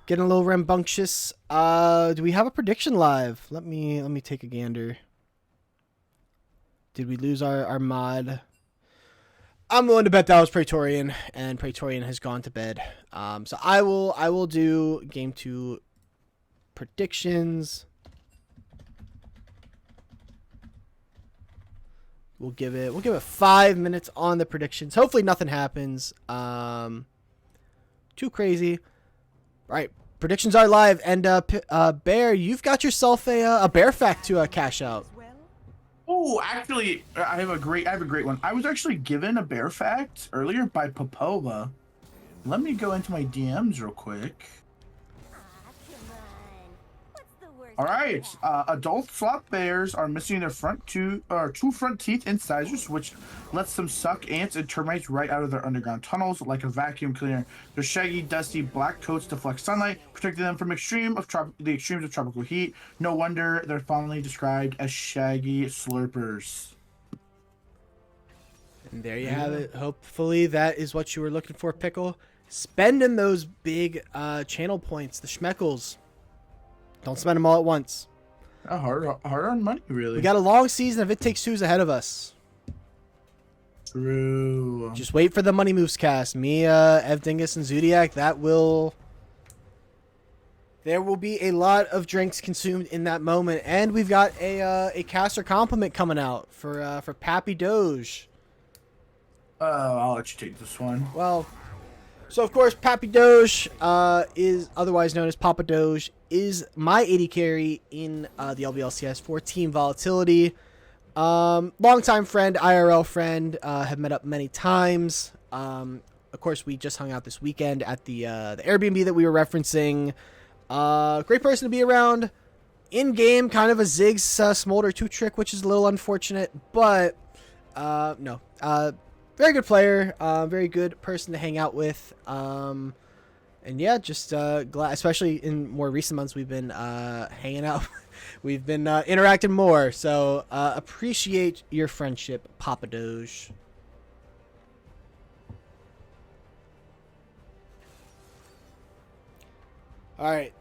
getting a little rambunctious. Do we have a prediction live? Let me take a gander. Did we lose our mod? I'm willing to bet that was Praetorian, and Praetorian has gone to bed. So I will do game 2 predictions. We'll give it 5 minutes on the predictions. Hopefully nothing happens too crazy. All right, predictions are live, and Bear, you've got yourself a bear fact to cash out. Oh, actually, I have a great one. I was actually given a bear fact earlier by Popova. Let me go into my DMs real quick. All right, adult flock bears are missing their two front teeth incisors, which lets them suck ants and termites right out of their underground tunnels like a vacuum cleaner. Their shaggy, dusty black coats deflect sunlight, protecting them from the extremes of tropical heat. No wonder they're fondly described as shaggy slurpers. And there you have it. Hopefully that is what you were looking for, Pickle. Spending those big channel points, the schmeckles. Don't spend them all at once. Hard on money, really. We got a long season of It Takes Two's ahead of us. True. Just wait for the Money Moves cast. Mia, Ev Dingus, and Zodiac. There will be a lot of drinks consumed in that moment, and we've got a caster compliment coming out for Pappy Doge. I'll let you take this one. Well, So of course, Pappy Doge is otherwise known as Papa Doge, is my AD carry in the LBLCS for Team Volatility. Longtime friend, IRL friend, have met up many times. Of course, we just hung out this weekend at the Airbnb that we were referencing. Great person to be around. In game, kind of a Ziggs Smolder 2 trick, which is a little unfortunate, but no. Very good player, very good person to hang out with. And yeah, just glad, especially in more recent months, we've been hanging out. We've been interacting more, so appreciate your friendship, Papa Doge. All right,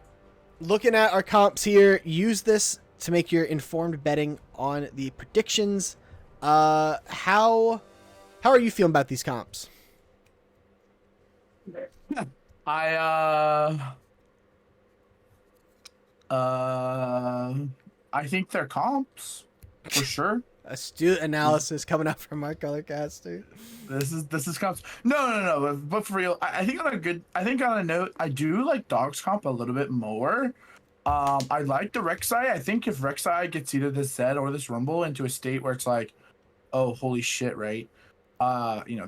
looking at our comps here, use this to make your informed betting on the predictions. How are you feeling about these comps? I think they're comps for sure. Astute analysis coming out from our colorcaster. This is comps. No. But for real, I think on a note, I do like Dogs comp a little bit more. I like the Rek'Sai. I think if Rek'Sai gets either this Zed or this Rumble into a state where it's like, oh holy shit, right?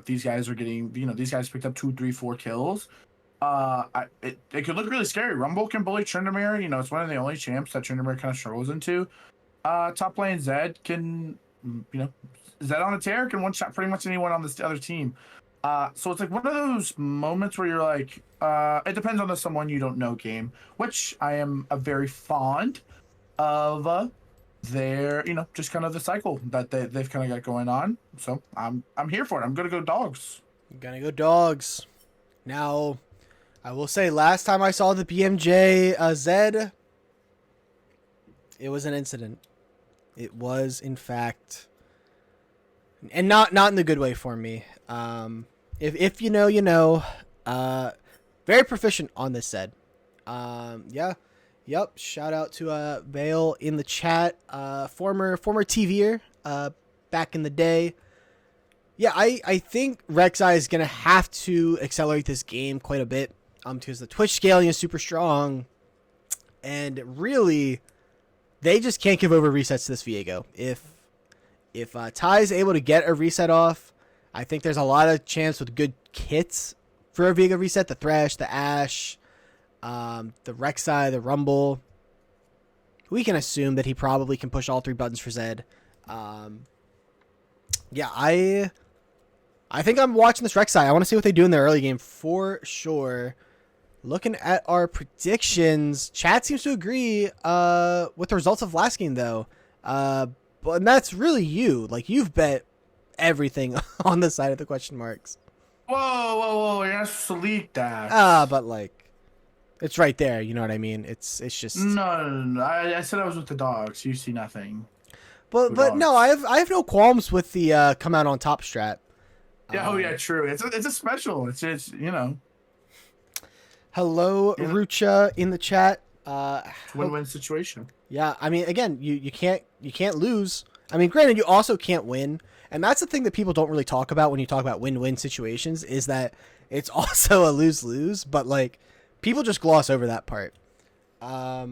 These guys are getting, these guys picked up 2, 3, 4 kills. It could look really scary. Rumble can bully Tryndamere. It's one of the only champs that Tryndamere kind of struggles into. Top lane Zed can, Zed on a tear can one-shot pretty much anyone on this other team. So it's like one of those moments where you're like, it depends on the someone you don't know game, which I am a very fond of their, just kind of the cycle that they've kind of got going on. So I'm here for it. I'm going to go Dogs. I'm going to go Dogs. Now, I will say, last time I saw the BMJ Zed, it was an incident. It was, in fact, and not in the good way for me. If you know, you know. Very proficient on this Zed. Yeah. Yep. Shout out to Vale in the chat. Former TVer back in the day. Yeah, I think Rek'Sai is gonna have to accelerate this game quite a bit. Because the Twitch scaling is super strong, and really, they just can't give over resets to this Viego. If Ty is able to get a reset off, I think there's a lot of chance with good kits for a Viego reset. The Thresh, the Ashe, the Rek'Sai, the Rumble. We can assume that he probably can push all 3 buttons for Zed. Yeah, I think I'm watching this Rek'Sai. I want to see what they do in the early game for sure. Looking at our predictions, chat seems to agree with the results of last game, though. And that's really you. Like, you've bet everything on the side of the question marks. Whoa. You're not supposed to leak that. But, like, it's right there. You know what I mean? It's just... No. I said I was with the Dogs. You see nothing. But no, I have no qualms with the come out on top strat. Yeah, yeah, true. It's a special. It's Hello, Rucha in the chat. Win-win situation. Yeah, I mean, again, you can't lose. I mean, granted, you also can't win, and that's the thing that people don't really talk about when you talk about win-win situations, is that it's also a lose-lose. But like, people just gloss over that part. But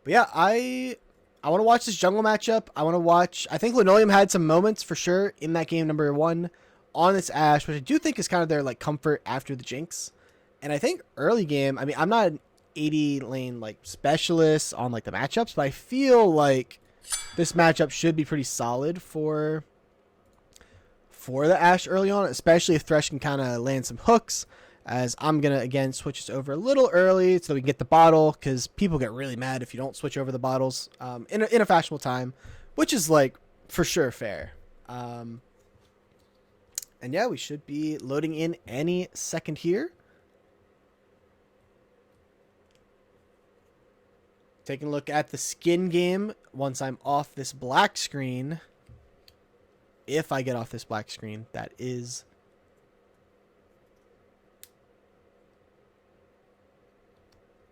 yeah, I want to watch this jungle matchup. I think Linoleum had some moments for sure in that game number 1 on this Ashe, which I do think is kind of their like comfort after the Jinx. And I think early game, I mean, I'm not an 80 lane like specialist on like the matchups, but I feel like this matchup should be pretty solid for the Ashe early on, especially if Thresh can kind of land some hooks. As I'm going to, again, switch this over a little early so we can get the bottle, because people get really mad if you don't switch over the bottles in a fashionable time, which is, like, for sure fair. And, yeah, we should be loading in any second here. Taking a look at the skin game once I'm off this black screen. If I get off this black screen, that is...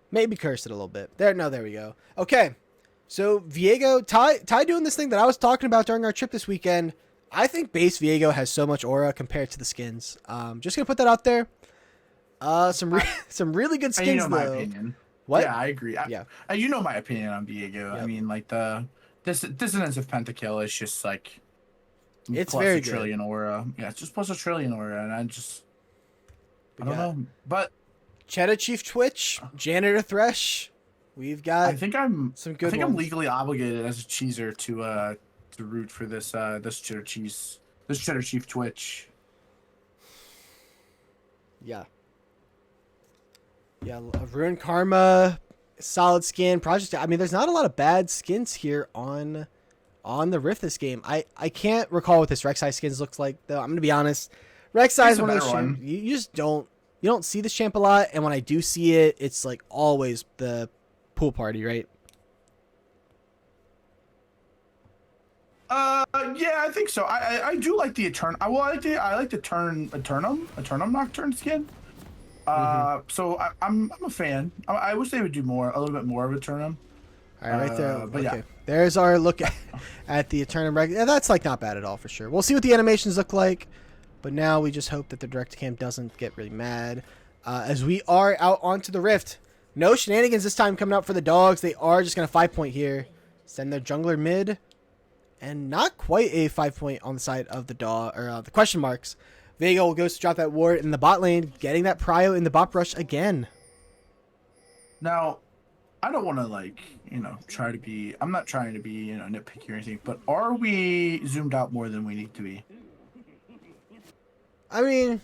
maybe cursed it a little bit. There we go. Okay. So Viego, Ty doing this thing that I was talking about during our trip this weekend. I think base Viego has so much aura compared to the skins. Just gonna put that out there. Some really good And you skins know my though. opinion. What? Yeah, I agree. Yeah. You know my opinion on Viego. I Yep. mean, like this dissonance of pentakill is just like It's plus very a trillion aura. Yeah, it's just plus a trillion aura, and I don't know. But Cheddar Chief Twitch, Janitor Thresh. We've got I think I'm some I good think ones. I'm legally obligated as a cheeser to root for this this cheddar chief Twitch. Yeah. Yeah, Ruin Karma, solid skin. Project. I mean, there's not a lot of bad skins here on the Rift this game. I can't recall what this Rek'Sai skins looks like though. I'm gonna be honest. Rek'Sai is It's a one of those better champs one. you just don't see this champ a lot, and when I do see it, it's like always the pool party, right? Yeah, I think so. I do like the Eternum. Well, I like the Eternum Nocturne skin. So I'm a fan. I wish they would do a little bit more of Eternum. All right, right there. But Okay, yeah. there's our look at the Eternum. Yeah, that's like not bad at all for sure. We'll see what the animations look like, but now we just hope that the direct cam doesn't get really mad as we are out onto the Rift. No shenanigans this time coming up for the dogs. They are just gonna 5-point here, send their jungler mid, and not quite a 5-point on the side of the dog or the question marks. Viego goes to drop that ward in the bot lane, getting that prio in the bot brush again. Now, I don't want to try to be. I'm not trying to be nitpicky or anything. But are we zoomed out more than we need to be? I mean,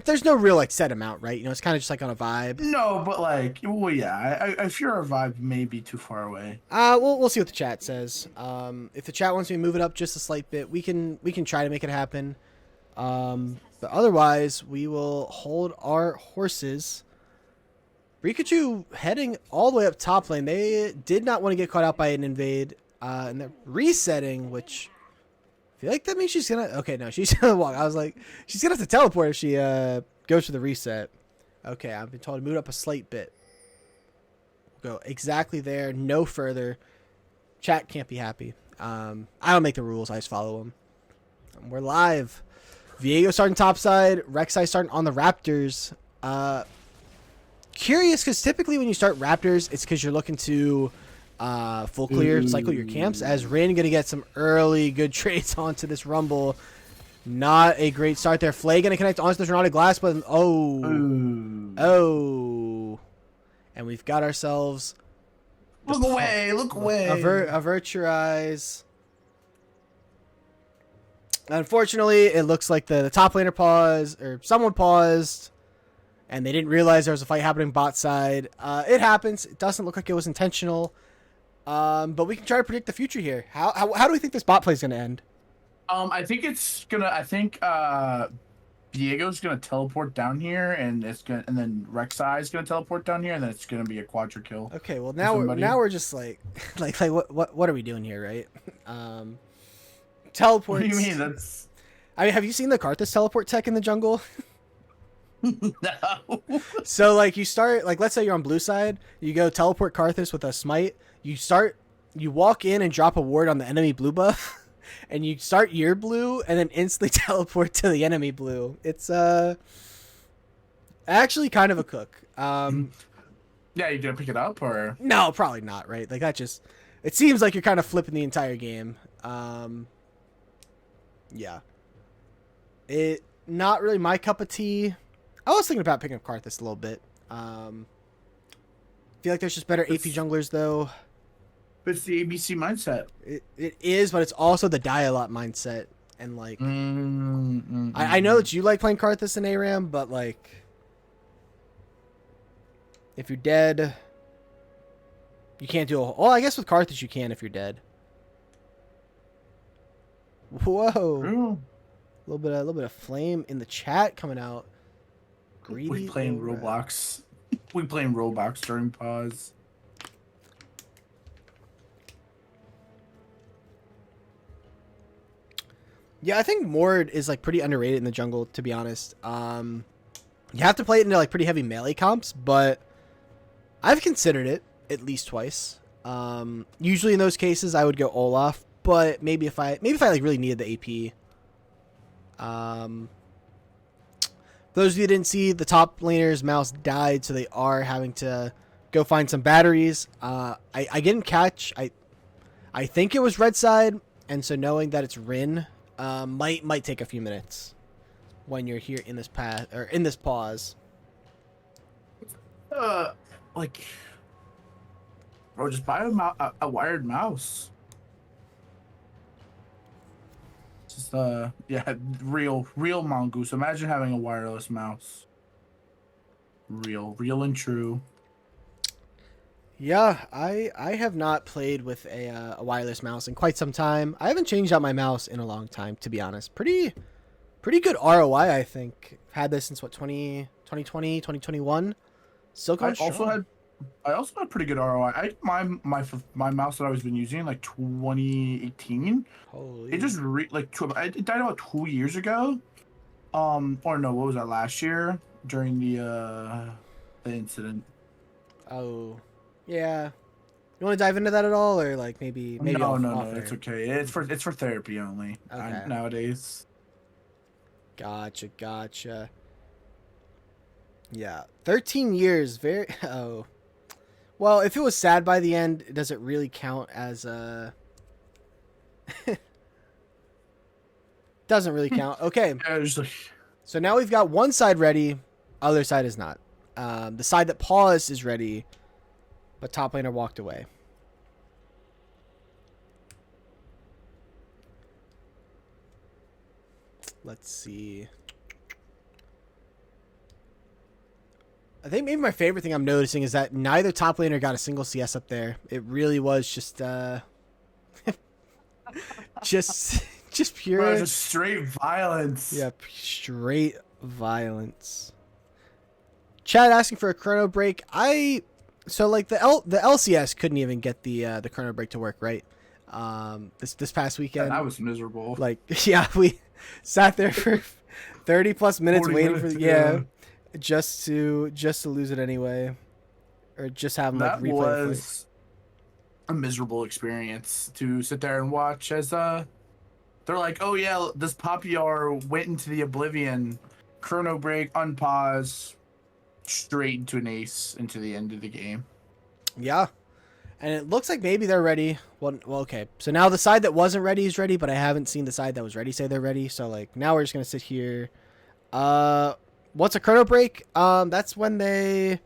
there's no real like set amount, right? You know, it's kind of just like on a vibe. No, but well, yeah. I fear our vibe may be too far away. We'll see what the chat says. If the chat wants me to move it up just a slight bit, we can try to make it happen. But otherwise, we will hold our horses. Rikachu heading all the way up top lane. They did not want to get caught out by an invade, and they're resetting, which I feel like that means she's gonna. Okay, no, she's gonna walk. I was like, she's gonna have to teleport if she goes for the reset. Okay, I've been told to move it up a slight bit. Go exactly there, no further. Chat can't be happy. I don't make the rules, I just follow them. We're live. Viego starting topside, Rek'Sai starting on the Raptors. Curious, because typically when you start Raptors, it's because you're looking to full clear, cycle your camps. As Rin going to get some early good trades onto this Rumble. Not a great start there. Flay going to connect onto the Toronto Glass, but oh. And we've got ourselves... Look away! Look away! Avert your eyes. Unfortunately, it looks like the top laner paused, or someone paused, and they didn't realize there was a fight happening bot side. It happens. It doesn't look like it was intentional. But we can try to predict the future here. How do we think this bot play is going to end? I think it's gonna. I think Diego's gonna teleport down here, and then Rek'Sai is gonna teleport down here, and then it's gonna be a quadra kill. Okay, well now we're just like what are we doing here, right? Teleports. What do you mean? That's I mean, have you seen the Karthus teleport tech in the jungle? no. So like you start let's say you're on blue side, you go teleport Karthus with a smite. You walk in and drop a ward on the enemy blue buff. And you start your blue and then instantly teleport to the enemy blue. It's actually kind of a cook. Yeah, you gonna pick it up or No, probably not, right? Like that just it seems like you're kind of flipping the entire game. Yeah. It not really my cup of tea. I was thinking about picking up Karthus a little bit. Feel like there's just better AP junglers though. But it's the ABC mindset. It is, but it's also the die a lot mindset. And like, I know that you like playing Karthus and ARAM, but like, if you're dead, you can't do a. Well, I guess with Karthus you can if you're dead. Whoa! A little bit of flame in the chat coming out. Greedy. We playing Roblox. We playing Roblox during pause. Yeah, I think Mord is like pretty underrated in the jungle, to be honest. You have to play it into like pretty heavy melee comps, but I've considered it at least twice. Usually in those cases, I would go Olaf but maybe if I like really needed the AP. For those of you who didn't see, the top laner's mouse died, so they are having to go find some batteries. I didn't catch. I think it was red side, and so knowing that it's Rin might take a few minutes when you're here in this path or in this pause. Like, bro, just buy a wired mouse. Just yeah, real mongoose. Imagine having a wireless mouse. Real and true. Yeah, I have not played with a wireless mouse in quite some time. I haven't changed out my mouse in a long time, to be honest. Pretty good ROI, I think. Had this since what, 2020, 2021. Still going strong. I also had pretty good ROI. I my mouse that I was been using like 2018. Holy. It just it died about 2 years ago. Or no, what was that, last year during the incident? Oh, yeah. You want to dive into that at all, or like maybe no, off it's okay. It's for therapy only. Okay. Nowadays. Gotcha. Yeah, 13 years. Very. Oh, well, if it was sad by the end, does it really count as a? Doesn't really count. Okay. Yeah, so now we've got one side ready, other side is not. The side that paused is ready, but top laner walked away. Let's see. I think maybe my favorite thing I'm noticing is that neither top laner got a single CS up there. It really was just just pure, bro, just straight violence. Yeah, straight violence. Chad asking for a chrono break. So like the LCS couldn't even get the chrono break to work, right? This past weekend. Yeah, that was miserable. Like, yeah, we sat there for 30 plus minutes waiting for just to lose it anyway, or just have them like replay. That was a miserable experience to sit there and watch as they're like, oh yeah, this Poppyar went into the oblivion, chrono break, unpause, straight into an ace into the end of the game. Yeah, and it looks like maybe they're ready. Well, okay. So now the side that wasn't ready is ready, but I haven't seen the side that was ready say they're ready. So like now we're just gonna sit here. What's a chrono break? That's when they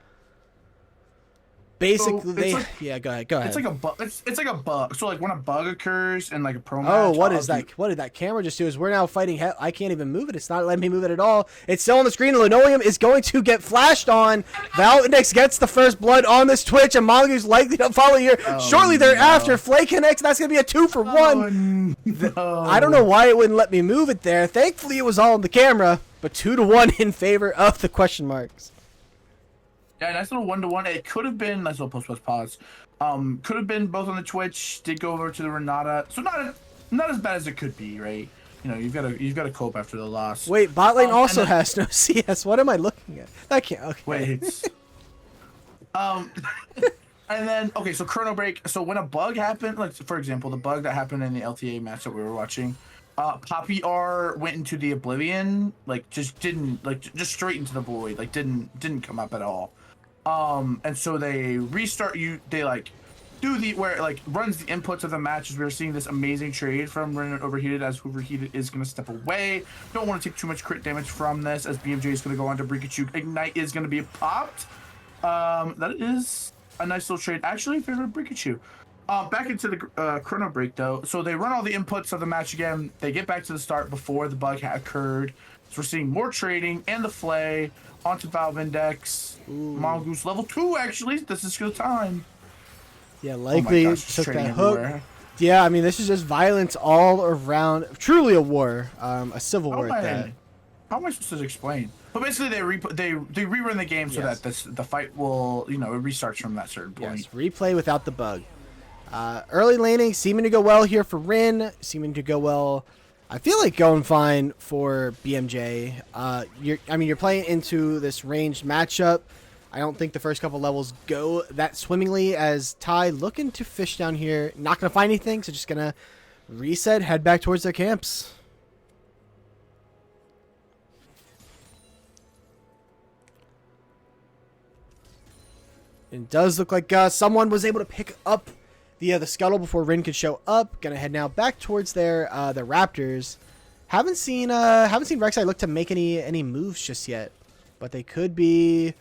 basically yeah. Go ahead. It's like a bug. It's like a bug. So like when a bug occurs in like a pro match. Oh, what is that? What did that camera just do? Is we're now fighting? I can't even move it. It's not letting me move it at all. It's still on the screen. Linoleum is going to get flashed on. Val Index gets the first blood on this Twitch, and Mongoose likely to follow here shortly thereafter. Flay connects. That's gonna be a 2-for-1. No. I don't know why it wouldn't let me move it there. Thankfully, it was all on the camera. But 2-1 in favor of the question marks. Yeah, nice little 1-1. It could have been nice little post pause. Could have been both on the Twitch. Did go over to the Renata, so not as bad as it could be, right? You know, you've got to cope after the loss. Wait, bot lane also has no CS. What am I looking at? That can't. Okay. Wait. And then okay, so chrono break. So when a bug happened, like for example, the bug that happened in the LTA match that we were watching. Poppy R went into the oblivion, like just straight into the void, like didn't come up at all. And so they restart they like do where it like runs the inputs of the match as we're seeing this amazing trade from Ren Overheated as Overheated is gonna step away. Don't want to take too much crit damage from this as BMJ is gonna go on to Pikachu. Ignite is gonna be popped. That is a nice little trade actually in favor of Pikachu. Back into the chrono break though. So they run all the inputs of the match again. They get back to the start before the bug occurred. So we're seeing more trading and the Flay onto Valve Index. Ooh. Mongoose level 2 actually. This is good time. Yeah, likely took that hook. Everywhere. Yeah, I mean this is just violence all around. Truly a war, a civil war at that. How am I supposed to explain? But basically, they rerun the game so that the fight will it restarts from that certain point. Yes, replay without the bug. Early laning seeming to go well here for Rin. Seeming to go well. I feel like going fine for BMJ. You're playing into this ranged matchup. I don't think the first couple levels go that swimmingly as Ty looking to fish down here. Not going to find anything, so just going to Reset, head back towards their camps. It does look like someone was able to pick up the scuttle before Rin could show up. Gonna head now back towards their the Raptors. Haven't seen Rek'Sai look to make any moves just yet, but they could be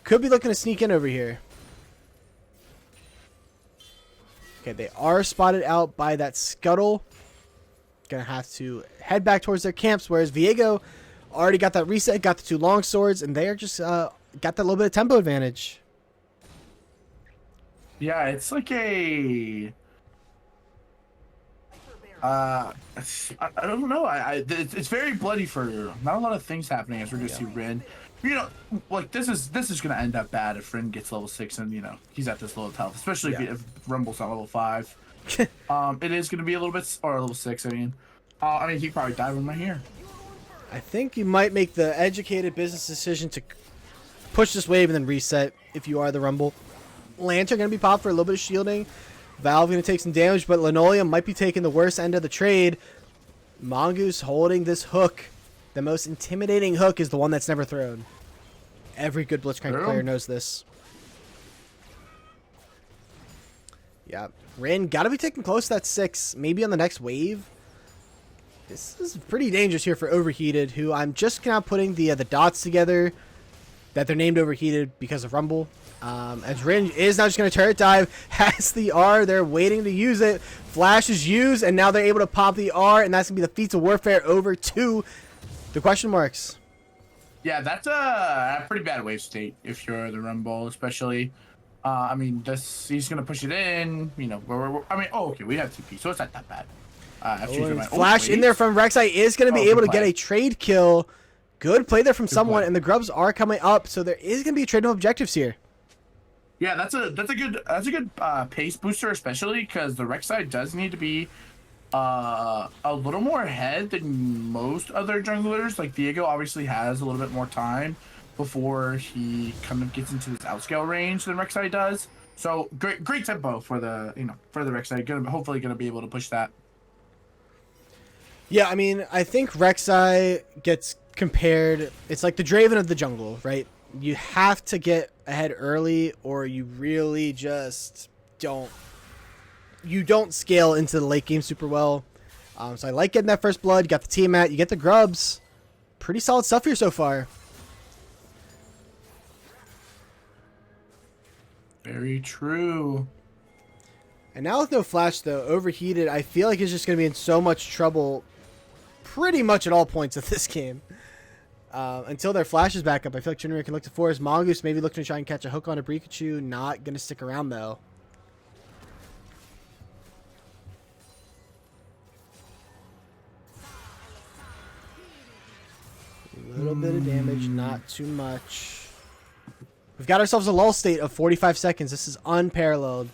looking to sneak in over here. Okay, they are spotted out by that scuttle. Gonna have to head back towards their camps, whereas Viego already got that reset, got the 2 long swords, and they are just got that little bit of tempo advantage. Yeah, it's like a I don't know. It's very bloody for not a lot of things happening as we're gonna see Rin. You know, like this is gonna end up bad if Rin gets level 6 and he's at this low health, especially if Rumble's at level 5. It is gonna be a little bit or level 6. I mean he probably died with my hair. I think you might make the educated business decision to push this wave and then reset if you are the Rumble. Lantern going to be popped for a little bit of shielding. Valve going to take some damage, but Linoleum might be taking the worst end of the trade. Mongoose holding this hook. The most intimidating hook is the one that's never thrown. Every good Blitzcrank player knows this. Yeah. Rin got to be taking close to that 6. Maybe on the next wave. This is pretty dangerous here for Overheated, who I'm just now putting the dots together that they're named Overheated because of Rumble. As Rin is now just going to turret dive, has the R, they're waiting to use it. Flash is used, and now they're able to pop the R, and that's going to be the Feats of Warfare over to the question marks. Yeah, that's a pretty bad wave state if you're the Rumble, especially. I mean, he's going to push it in, okay, we have TP, so it's not that bad. Flash in there from Rek'Sai is going to be able to get a trade kill. Good play there from someone, and the Grubs are coming up, so there is going to be a trade of objectives here. Yeah, that's a good pace booster, especially because the Rek'Sai does need to be a little more ahead than most other junglers. Like Viego obviously has a little bit more time before he kind of gets into this outscale range than Rek'Sai does. So great tempo for the Rek'Sai. Hopefully gonna be able to push that. Yeah, I mean, I think Rek'Sai gets compared. It's like the Draven of the jungle, right? You have to get ahead early, or you really just don't scale into the late game super well. So I like getting that first blood. You got the Tiamat, you get the Grubs. Pretty solid stuff here so far. Very true. And now with no Flash, though, Overheated, I feel like he's just going to be in so much trouble pretty much at all points of this game. Until their Flash is back up, I feel like Trinity can look to force. Mongoose maybe looking to try and catch a hook on a Pikachu. Not going to stick around, though. A little bit of damage, not too much. We've got ourselves a lull state of 45 seconds. This is unparalleled.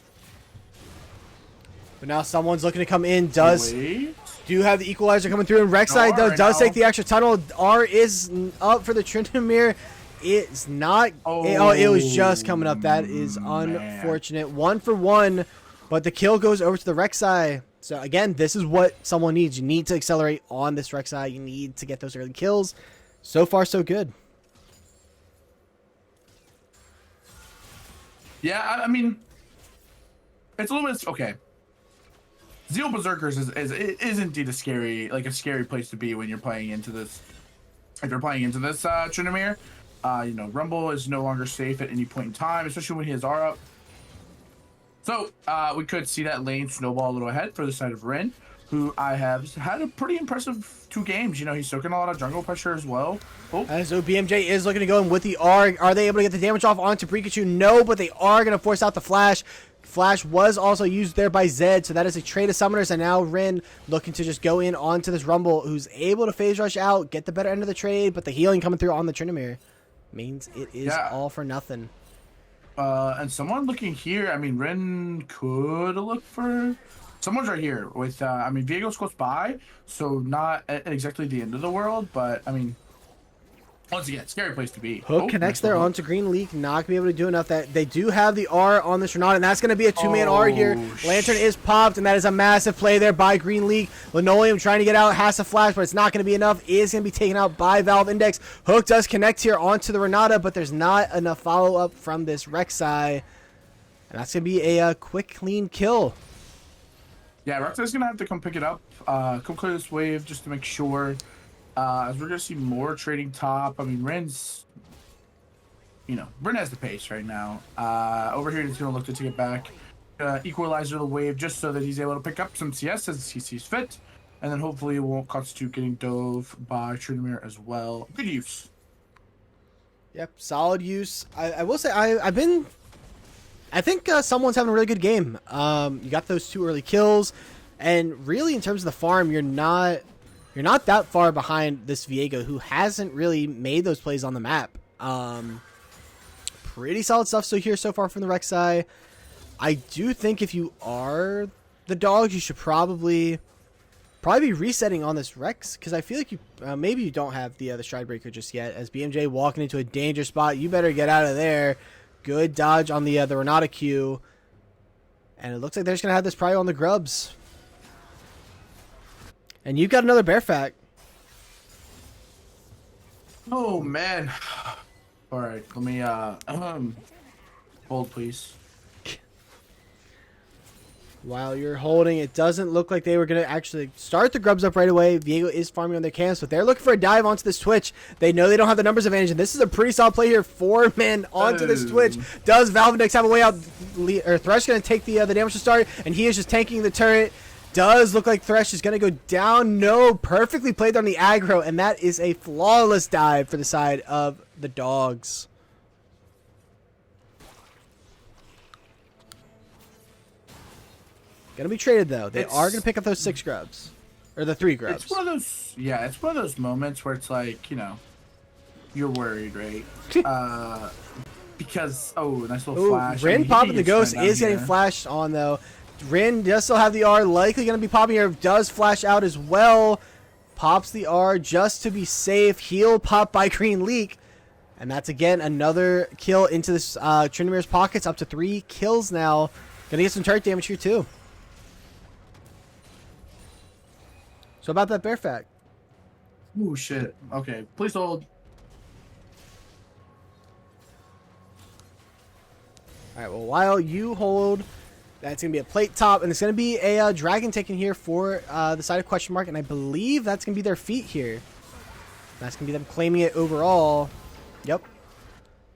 But now someone's looking to come in. Do have the equalizer coming through, and Rek'Sai does take the extra tunnel. R is up for the Tryndamere. It's not. It was just coming up. That is unfortunate. 1 for 1, but the kill goes over to the Rek'Sai. So again, this is what someone needs. You need to accelerate on this Rek'Sai. You need to get those early kills. So far, so good. Yeah, I mean, it's a little bit okay. Zeal Berserkers is indeed a scary place to be when you're playing into this. If you're playing into this Tryndamere, Rumble is no longer safe at any point in time, especially when he has R up. So we could see that lane snowball a little ahead for the side of Rin, who I have had a pretty impressive 2 games. He's soaking a lot of jungle pressure as well. So BMJ is looking to go in with the R. Are they able to get the damage off onto Pikachu? No, but they are going to force out the Flash. Flash was also used there by Zed, so that is a trade of summoners, and now Rin looking to just go in onto this Rumble, who's able to phase rush out, get the better end of the trade, but the healing coming through on the Tryndamere means it is all for nothing. And someone looking here, I mean, Rin could look for... Someone's right here with, Viego's close by, so not at exactly the end of the world, but, I mean, Once again, scary place to be. Hook connects there onto Green Leak. Not going to be able to do enough. That they do have the R on this Renata, and that's going to be a two-man R here. Lantern is popped, and that is a massive play there by Green Leak. Linoleum trying to get out, has to flash, but it's not going to be enough. Is going to be taken out by Valve Index. Hook does connect here onto the Renata, but there's not enough follow-up from this Rek'Sai. And that's going to be a quick, clean kill. Yeah, Rek'Sai's going to have to come pick it up. Come clear this wave just to make sure. As we're going to see more trading top. I mean, Rin's, Rin has the pace right now. Over here, he's going to look to take it back. Equalizer the wave just so that he's able to pick up some CS as he sees fit. And then hopefully it won't constitute getting dove by Trinamir as well. Good use. Yep, solid use. I will say, I think someone's having a really good game. You got those 2 early kills. And really, in terms of the farm, you're not that far behind this Viego, who hasn't really made those plays on the map. Pretty solid stuff here so far from the Rek'Sai. I do think if you are the dogs, you should probably be resetting on this Rex, because I feel like you maybe you don't have the Stride Breaker just yet. As BMJ walking into a danger spot, you better get out of there. Good dodge on the Renata Q, and it looks like they're just gonna have this probably on the grubs. And you've got another bear fact. Oh man. All right, let me hold, please. While you're holding, it doesn't look like they were going to actually start the grubs up right away. Viego is farming on their camps, but they're looking for a dive onto this Twitch. They know they don't have the numbers advantage, and this is a pretty solid play here. 4 men onto this Twitch. Does Valve Index have a way out? Thresh going to take the damage to start, and he is just tanking the turret. Does look like Thresh is going to go down. No, perfectly played on the aggro, and that is a flawless dive for the side of the dogs. Gonna be traded though. They are gonna pick up those 6 grubs, or the 3 grubs. It's one of those, it's one of those moments where it's like, you're worried, right? Because nice little flash. Rin popping the ghost is getting flashed on though. Rin does still have the R, likely gonna be popping here. Does flash out as well. Pops the R just to be safe. Heal pop by Green Leak, and that's again another kill into this Trinamir's pockets. Up to 3 kills now. Gonna get some turret damage here too. So about that bear fact. Oh shit. Okay, please hold. Alright, well, while you hold, that's going to be a plate top, and it's going to be a dragon taken here for the side of question mark, and I believe that's going to be their feet here. That's going to be them claiming it overall. Yep.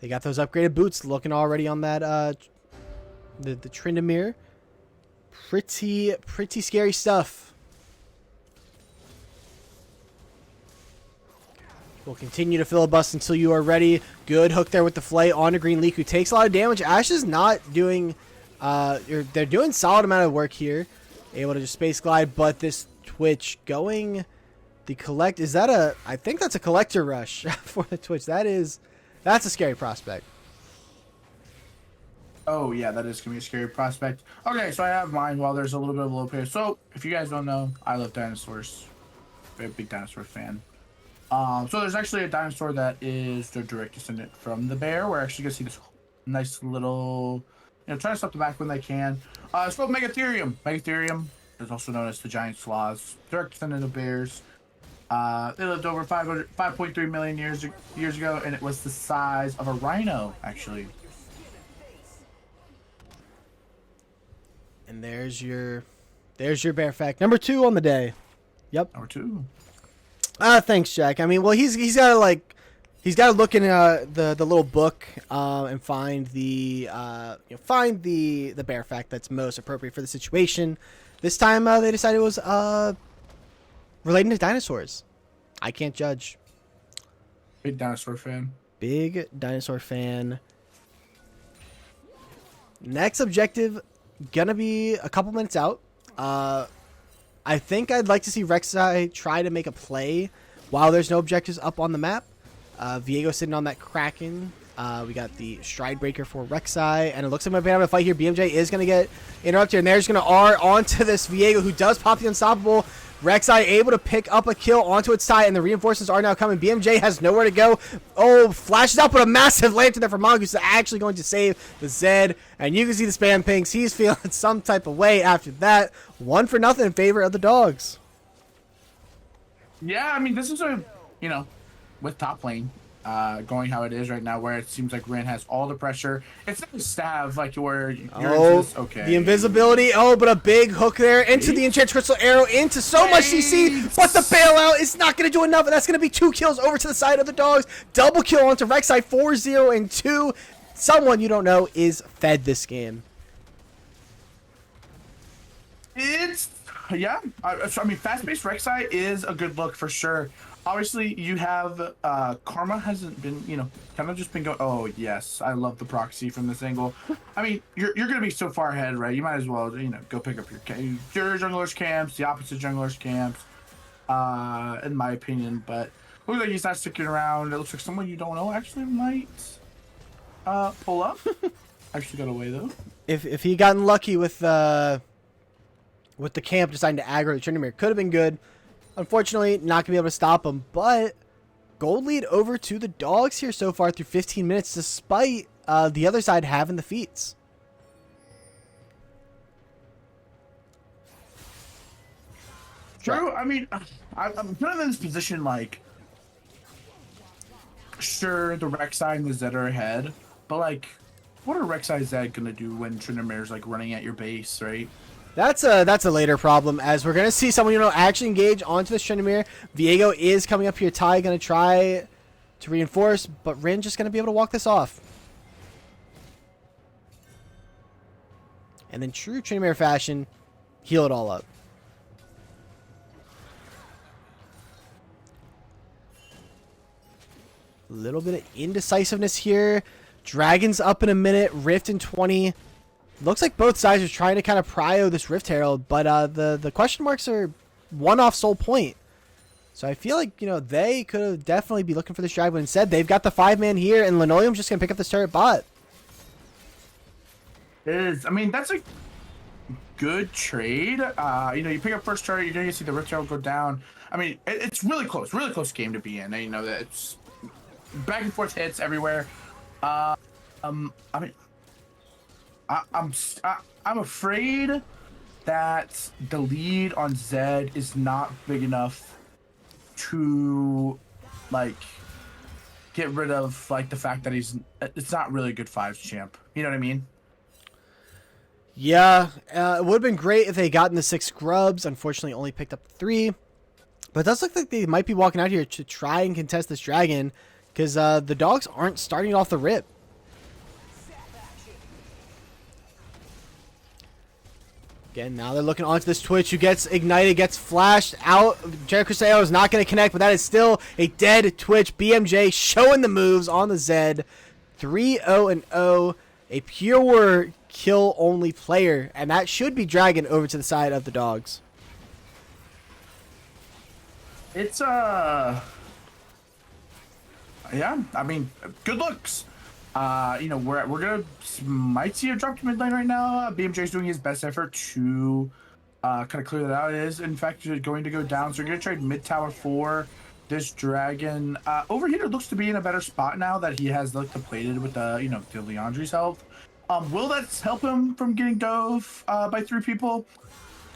They got those upgraded boots looking already on that, the Tryndamere. Pretty scary stuff. We'll continue to filibust until you are ready. Good hook there with the flay on to Green Leak, who takes a lot of damage. Ash is not doing... they're doing solid amount of work here. Able to just space glide, but this Twitch going... The collect... Is that a... I think that's a collector rush for the Twitch. That's a scary prospect. Oh, yeah, that is going to be a scary prospect. Okay, so I have mine while there's a little bit of low pace. So, if you guys don't know, I love dinosaurs. Very big dinosaur fan. So there's actually a dinosaur that is the direct descendant from the bear. We're actually gonna see this nice little, trying to stop the back when they can. It's called Megatherium. Megatherium is also known as the giant sloths. Direct descendant of bears. They lived over 5.3 million years ago, and it was the size of a rhino, actually. And there's your bear fact number 2 on the day. Yep. Number 2. Thanks, Jack. I mean, well, he's got to look in the little book and find the bear fact that's most appropriate for the situation. This time they decided it was relating to dinosaurs. I can't judge. Big dinosaur fan. Big dinosaur fan. Next objective gonna be a couple minutes out. I think I'd like to see Rek'Sai try to make a play while there's no objectives up on the map. Viego sitting on that Kraken. We got the Stride Breaker for Rek'Sai, and it looks like we might be able to fight here. BMJ is going to get interrupted, and they're just going to R onto this Viego, who does pop the Unstoppable. Rek'Sai able to pick up a kill onto its side, and the reinforcements are now coming. BMJ has nowhere to go. Oh, flashes out, but a massive lantern there for Mongoose is actually going to save the Zed. And you can see the spam pinks. He's feeling some type of way after that. 1-0 in favor of the dogs. Yeah, I mean, this is a, you know, with top lane going how it is right now, where it seems like Rin has all the pressure. It's nice to have, like, where you're into this. Okay. The invisibility. Oh, but a big hook there into the Enchanted Crystal Arrow, into so much CC. But the bailout is not going to do enough, and that's going to be 2 kills over to the side of the dogs. Double kill onto Rek'Sai, 4-0 and 2. Someone you don't know is fed this game. It's, yeah. I mean, fast-paced Rek'Sai is a good look for sure. Obviously, you have Karma hasn't been, you know, kind of just been going. Oh yes, I love the proxy from this angle. I mean, you're gonna be so far ahead, right? You might as well, you know, go pick up your junglers camps, the opposite junglers camps, in my opinion. But looks like he's not sticking around. It looks like someone you don't know actually might pull up. Actually got away though. If he gotten lucky with the camp deciding to aggro the Tryndamere, could have been good. Unfortunately, not going to be able to stop him, but gold lead over to the dogs here so far through 15 minutes, despite the other side having the feats. True. I mean, I'm kind of in this position, like, sure, the Rek'Sai and the Zed are ahead, but, like, what are Rek'Sai Zed going to do when Tryndamere's, like, running at your base, right? That's a later problem, as we're going to see someone, you know, actually engage onto the Tryndamere. Viego is coming up here. Ty going to try to reinforce, but Rin just going to be able to walk this off. And then true Tryndamere fashion, heal it all up. A little bit of indecisiveness here. Dragon's up in a minute. Rift in 20. Looks like both sides are trying to kind of prio this Rift Herald, but the question marks are one off Soul Point. So I feel like, you know, they could have definitely be looking for this dragon, but instead they've got the 5-man here, and Linoleum's just going to pick up this turret bot. It is. I mean, that's a good trade. You know, you pick up first turret, you're going to see the Rift Herald go down. I mean, it's really close game to be in. You know, that it's back and forth hits everywhere. I mean, I'm afraid that the lead on Zed is not big enough to, like, get rid of, like, the fact that it's not really a good 5s champ. You know what I mean? Yeah, it would have been great if they gotten the 6 scrubs. Unfortunately, only picked up 3. But it does look like they might be walking out here to try and contest this dragon, because the dogs aren't starting off the rip. Again, now they're looking onto this Twitch, who gets ignited, gets flashed out. Jared Crusado is not going to connect, but that is still a dead Twitch. BMJ showing the moves on the Zed. 3-0-0, a pure kill-only player, and that should be Dragon over to the side of the dogs. It's, yeah, I mean, good looks. You know, we're gonna might see a drop to mid lane right now. BMJ is doing his best effort to kind of clear that out. It is, in fact, going to go down. So we're gonna trade mid tower for this dragon. Over here, it looks to be in a better spot now that he has, like, the plated with the, you know, the Leandri's health. Will that help him from getting dove by 3 people?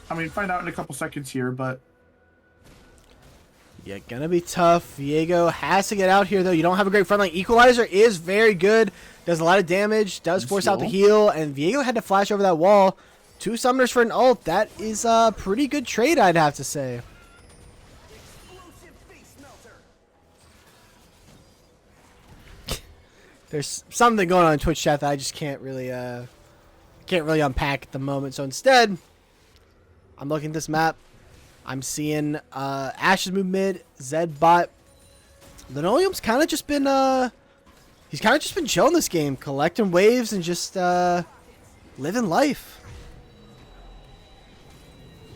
I mean, find out in a couple seconds here, but. Yeah, gonna be tough. Viego has to get out here, though. You don't have a great front line. Equalizer is very good. Does a lot of damage. Does force out the heal. And Viego had to flash over that wall. 2 summoners for an ult. That is a pretty good trade, I'd have to say. There's something going on in Twitch chat that I just can't really unpack at the moment. So instead, I'm looking at this map. I'm seeing Ash's move mid, Zed bot. Linoleum's kind of just been he's kind of just been chilling this game, collecting waves and just living life.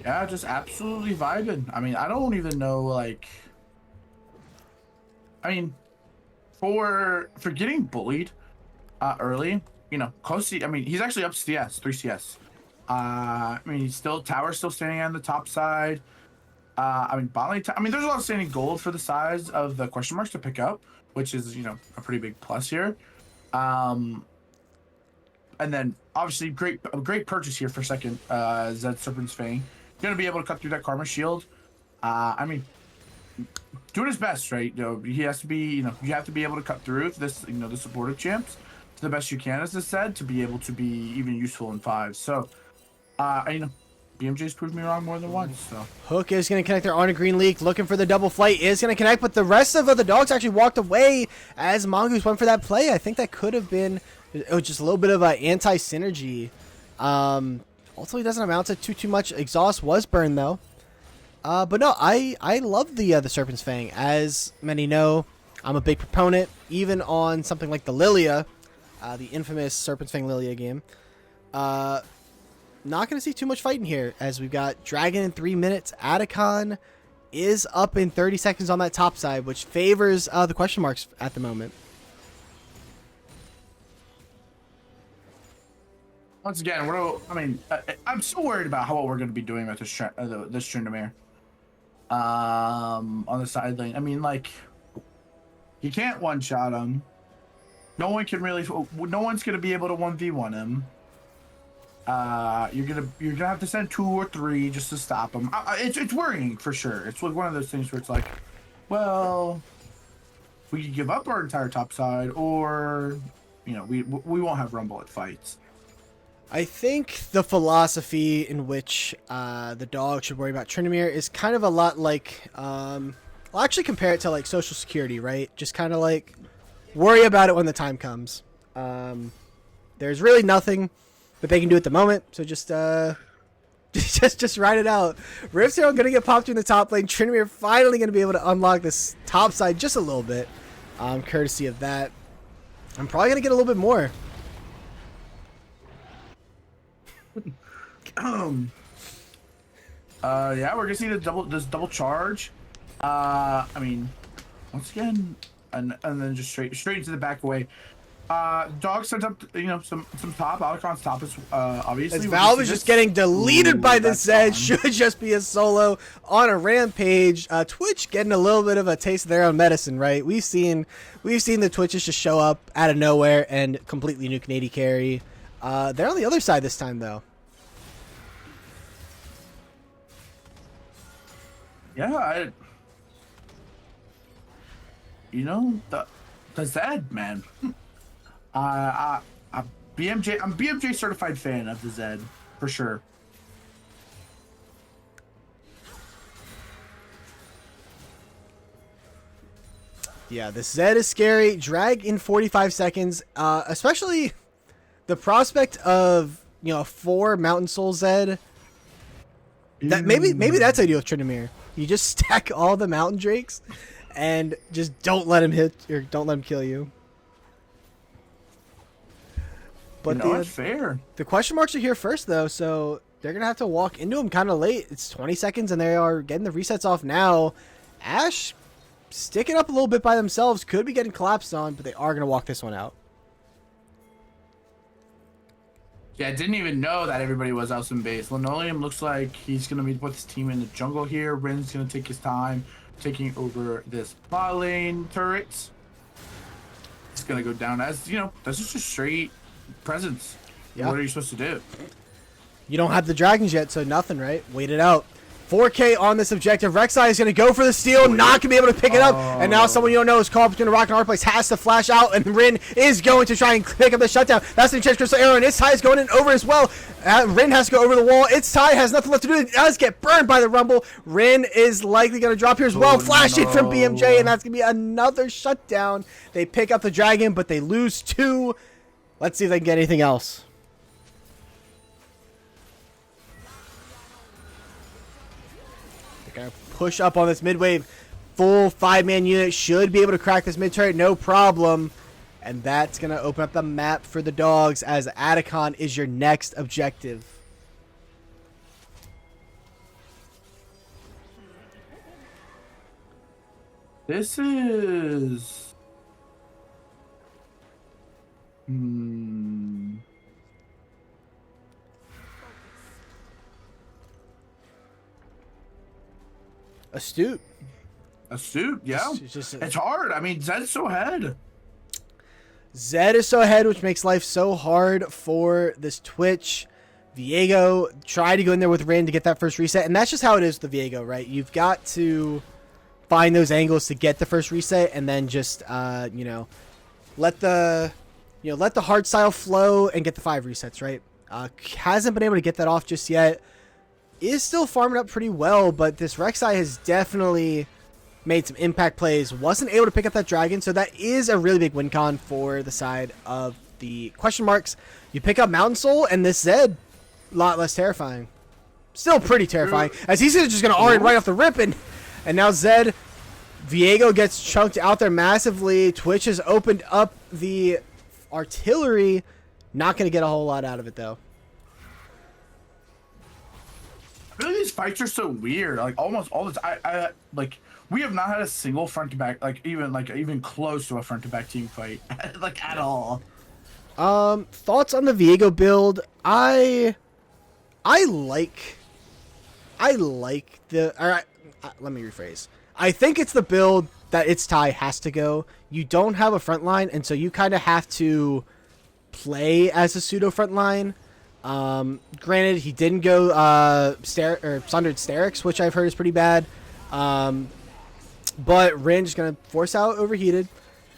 Yeah, just absolutely vibing. I mean, I don't even know, like, I mean, for getting bullied early, you know, close to, I mean, he's actually up CS, 3 CS. I mean, he's still, tower's still standing on the top side. I mean, bot lane. I mean, there's a lot of standing gold for the size of the question marks to pick up, which is a pretty big plus here. And then obviously a great purchase here for second. Zed Serpent's Fang gonna be able to cut through that Karma Shield. I mean, doing his best, right? He has to be. You have to be able to cut through this. The supportive champs to the best you can, as I said, to be able to be even useful in fives. So, BMJ's proved me wrong more than once. So Hook is going to connect there on a green leak, looking for the double flight, is going to connect, but the rest of the dogs actually walked away as Mongoose went for that play. I think that could have been just a little bit of an anti-synergy. Ultimately doesn't amount to too much. Exhaust was burned though. But no, I love the Serpent's Fang. As many know, I'm a big proponent, even on something like the Lilia, the infamous Serpent's Fang Lilia game. Not going to see too much fighting here, as we've got Dragon in 3 minutes. Atacon is up in 30 seconds on that top side, which favors the question marks at the moment. once again, I'm still worried about what we're going to be doing with this Tryndamere. On the side lane. I mean, like, you can't one-shot him. No one's going to be able to 1v1 him. You're gonna have to send 2 or 3 just to stop him. It's worrying for sure. It's like one of those things where it's like, well, we could give up our entire top side, or we won't have Rumble at fights. I think the philosophy in which the dog should worry about Tryndamere is kind of a lot like, I'll actually compare it to like Social Security, right? Just kind of like worry about it when the time comes. There's really nothing that they can do at the moment, so just ride it out. Rift Herald gonna get popped in the top lane. Tryndamere finally gonna be able to unlock this top side just a little bit, courtesy of that. I'm probably gonna get a little bit more. Yeah, we're gonna see this double charge. I mean, once again, and then just straight into the back away. Dog sent up, some top. Alacon's top is obviously. As Valve is just getting deleted by the Zed, should just be a solo on a rampage. Twitch getting a little bit of a taste of their own medicine, right? We've seen the Twitches just show up out of nowhere and completely nuke AD carry. They're on the other side this time, though. Yeah, the Zed, man. I'm BMJ certified fan of the Zed for sure. Yeah, the Zed is scary. Drag in 45 seconds, especially the prospect of 4 Mountain Soul Zed. That maybe that's ideal with Tryndamere. You just stack all the Mountain Drakes and just don't let him hit or don't let him kill you. But it's fair. The question marks are here first, though, so they're going to have to walk into him kind of late. It's 20 seconds, and they are getting the resets off now. Ashe sticking up a little bit by themselves. Could be getting collapsed on, but they are going to walk this one out. Yeah, I didn't even know that everybody was out in base. Linoleum looks like he's going to be with his team in the jungle here. Rin's going to take his time taking over this bot lane turret. It's going to go down as, that's just a straight presence. Yeah. What are you supposed to do? You don't have the dragons yet, so nothing, right? Wait it out. 4K on this objective. Rek'Sai is going to go for the steal, not going to be able to pick it up. And now someone you don't know is called between a rock and a hard place, has to flash out, and Rin is going to try and pick up the shutdown. That's the chance Crystal Arrow, and It's-Tai is going in over as well. Rin has to go over the wall. It's-Tai has nothing left to do. It does get burned by the Rumble. Rin is likely going to drop here as well. Flash in from BMJ, and that's going to be another shutdown. They pick up the dragon, but they lose 2. Let's see if they can get anything else. They're going to push up on this mid wave. Full 5-man unit should be able to crack this mid turret, no problem. And that's going to open up the map for the dogs, as Atacon is your next objective. This is... Astute. Astute, yeah. Just It's hard. I mean, Zed's so ahead. Zed is so ahead, which makes life so hard for this Twitch. Viego tried to go in there with Rin to get that first reset, and that's just how it is with the Viego, right? You've got to find those angles to get the first reset, and then just you know, let the hard style flow and get the 5 resets, right? Hasn't been able to get that off just yet. Is still farming up pretty well, but this Rek'Sai has definitely made some impact plays. Wasn't able to pick up that dragon, so that is a really big win con for the side of the question marks. You pick up Mountain Soul, and this Zed, a lot less terrifying. Still pretty terrifying, as he's just going to R right off the rip, and now Zed, Viego gets chunked out there massively. Twitch has opened up the artillery. Not going to get a whole lot out of it, though. Really, these fights are so weird. Like almost all the time, I like we have not had a single front to back, even close to a front to back team fight, like at all. Thoughts on the Viego build? I like the. All right, let me rephrase. I think it's the build that its Ty has to go. You don't have a front line, and so you kind of have to play as a pseudo front line. Granted, he didn't go Sundered Sterix, which I've heard is pretty bad. But Rin is going to force out Overheated.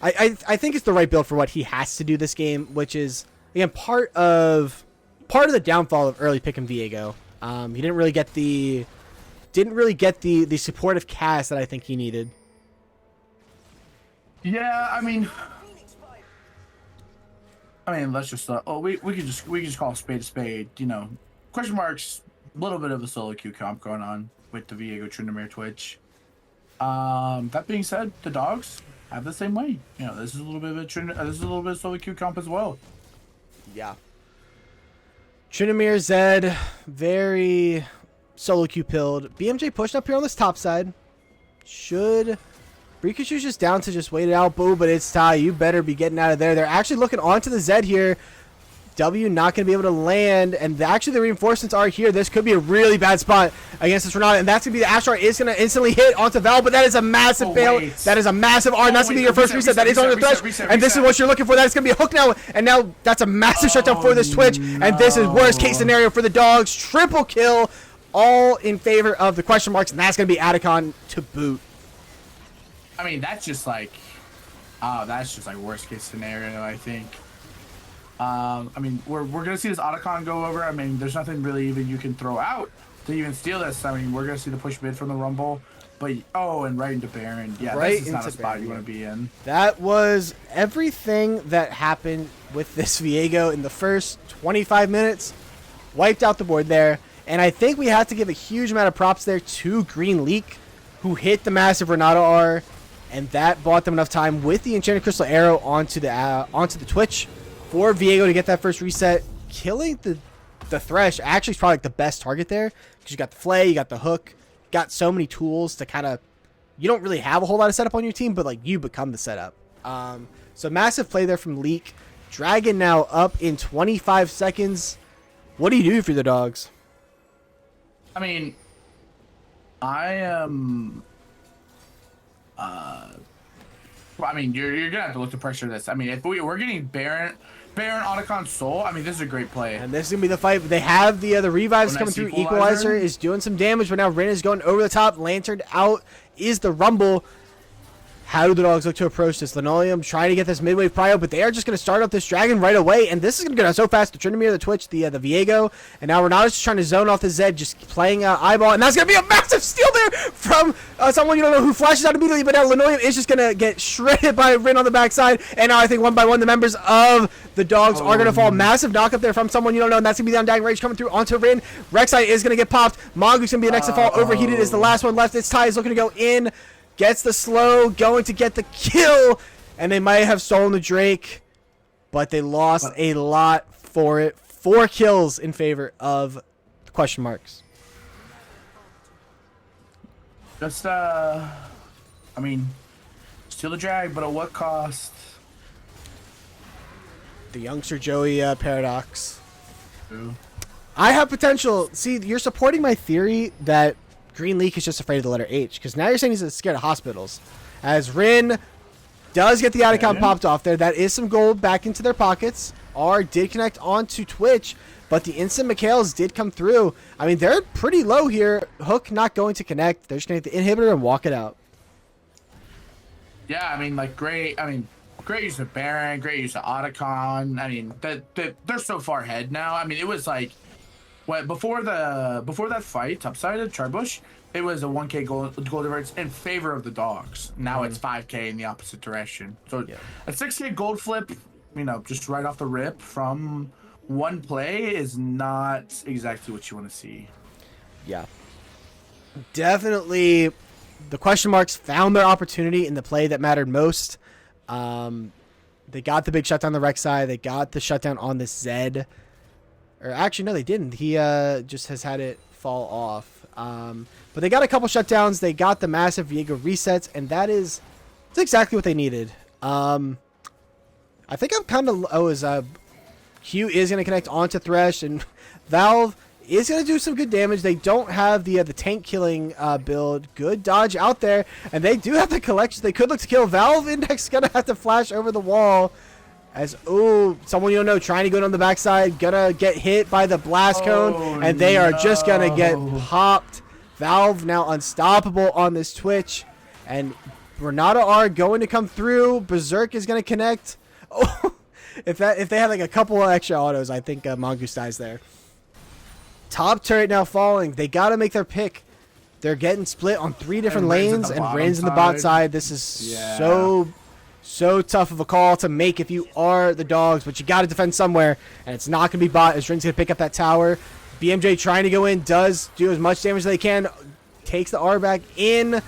I think it's the right build for what he has to do this game, which is again part of the downfall of early pick and Viego. He didn't really get the supportive cast that I think he needed. Yeah, I mean, let's just we could just call a spade. You know, question marks. A little bit of a solo queue comp going on with the Viego Tryndamere Twitch. That being said, the dogs have the same way. You know, this is a little bit of solo queue comp as well. Yeah. Tryndamere Zed, very solo queue pilled. BMJ pushing up here on this top side. Should Rikishu's just down to just wait it out, boo, but it's Ty. You better be getting out of there. They're actually looking onto the Zed here. W not going to be able to land, and actually the reinforcements are here. This could be a really bad spot against this Renata, and that's going to be the Astral is going to instantly hit onto Val, but that is a massive bail. That is a massive R, and that's going to be your first reset. That is on the thresh, and this is what you're looking for. That is going to be a hook now, and now that's a massive shutdown for this Twitch, and this is worst case scenario for the dogs. Triple kill, all in favor of the question marks, and that's going to be Atacon to boot. I mean, that's just like worst case scenario, I think. I mean, we're gonna see this Otacon go over. I mean, there's nothing really even you can throw out to even steal this. I mean, we're gonna see the push mid from the Rumble, but and right into Baron. Yeah, right, this is not a spot you want to be in. That was everything that happened with this Viego in the first 25 minutes. Wiped out the board there, and I think we have to give a huge amount of props there to Green Leak, who hit the massive Renata R, and that bought them enough time with the Enchanted Crystal Arrow onto the Twitch for Viego to get that first reset. Killing the Thresh actually is probably like the best target there, because you got the Flay, you got the hook, got so many tools to kind of, you don't really have a whole lot of setup on your team, but like you become the setup. So massive play there from Leak. Dragon now up in 25 seconds. What do you do for the dogs? I mean, I am. Well, I mean, you're gonna have to look to pressure this. I mean, if we're getting Baron Otacon Soul, I mean, this is a great play. And this is gonna be the fight. They have the revives coming through. Equalizer is doing some damage, but now Rin is going over the top. Lantern out is the Rumble. How do the dogs look to approach this? Linoleum trying to get this midwave prio, but they are just going to start up this dragon right away, and this is going to go so fast. The Tryndamere, the Twitch, the Viego, and now Renata's just trying to zone off the Zed, just playing eyeball, and that's going to be a massive steal there from someone you don't know who flashes out immediately, but now Linoleum is just going to get shredded by Rin on the backside, and now I think one by one the members of the dogs are going to fall. Massive knock up there from someone you don't know, and that's going to be the Undying Rage coming through onto Rin. Rek'Sai is going to get popped. Mongoose going to be the next to fall. Overheated is the last one left. Its Ty is looking to go in. Gets the slow, going to get the kill, and they might have stolen the Drake, but they lost a lot for it. 4 kills in favor of the question marks. Just, I mean, steal the drag, but at what cost? The youngster Joey paradox. Ooh. I have potential. See, you're supporting my theory that Green Leak is just afraid of the letter H, because now you're saying he's scared of hospitals. As Rin does get the icon popped off there. That is some gold back into their pockets. R did connect onto Twitch, but the instant Mikhails did come through. I mean, they're pretty low here. Hook not going to connect. They're just going to hit the inhibitor and walk it out. Yeah, I mean, like, great use of Baron, great use of Otacon. I mean, they're so far ahead now. I mean, it was like, before that fight, topsided Charbush, it was a 1K gold difference in favor of the dogs. Now it's 5K in the opposite direction. So a 6K gold flip, you know, just right off the rip from one play is not exactly what you want to see. Yeah. Definitely the question marks found their opportunity in the play that mattered most. They got the big shutdown on the Rek'Sai. They got the shutdown on the Zed. Or actually, no, they didn't. He just has had it fall off. But they got a couple shutdowns. They got the massive Viego resets, and that's exactly what they needed. I think I'm kind of Q is going to connect onto Thresh, and Valve is going to do some good damage. They don't have the tank killing build. Good dodge out there, and they do have the collections. They could look to kill. Valve Index going to have to flash over the wall. As, someone you don't know trying to go down the backside, gonna get hit by the blast cone, and they are just gonna get popped. Valve now unstoppable on this Twitch, and Renata are going to come through. Berserk is gonna connect. Oh, if they had like a couple of extra autos, I think Mongoose dies there. Top turret now falling. They gotta make their pick. They're getting split on 3 different lanes, and Rain's in the bot side. This is so tough of a call to make if you are the dogs, but you got to defend somewhere, and it's not going to be bot as Rin's going to pick up that tower. BMJ trying to go in, does do as much damage as they can, takes the R back in. Going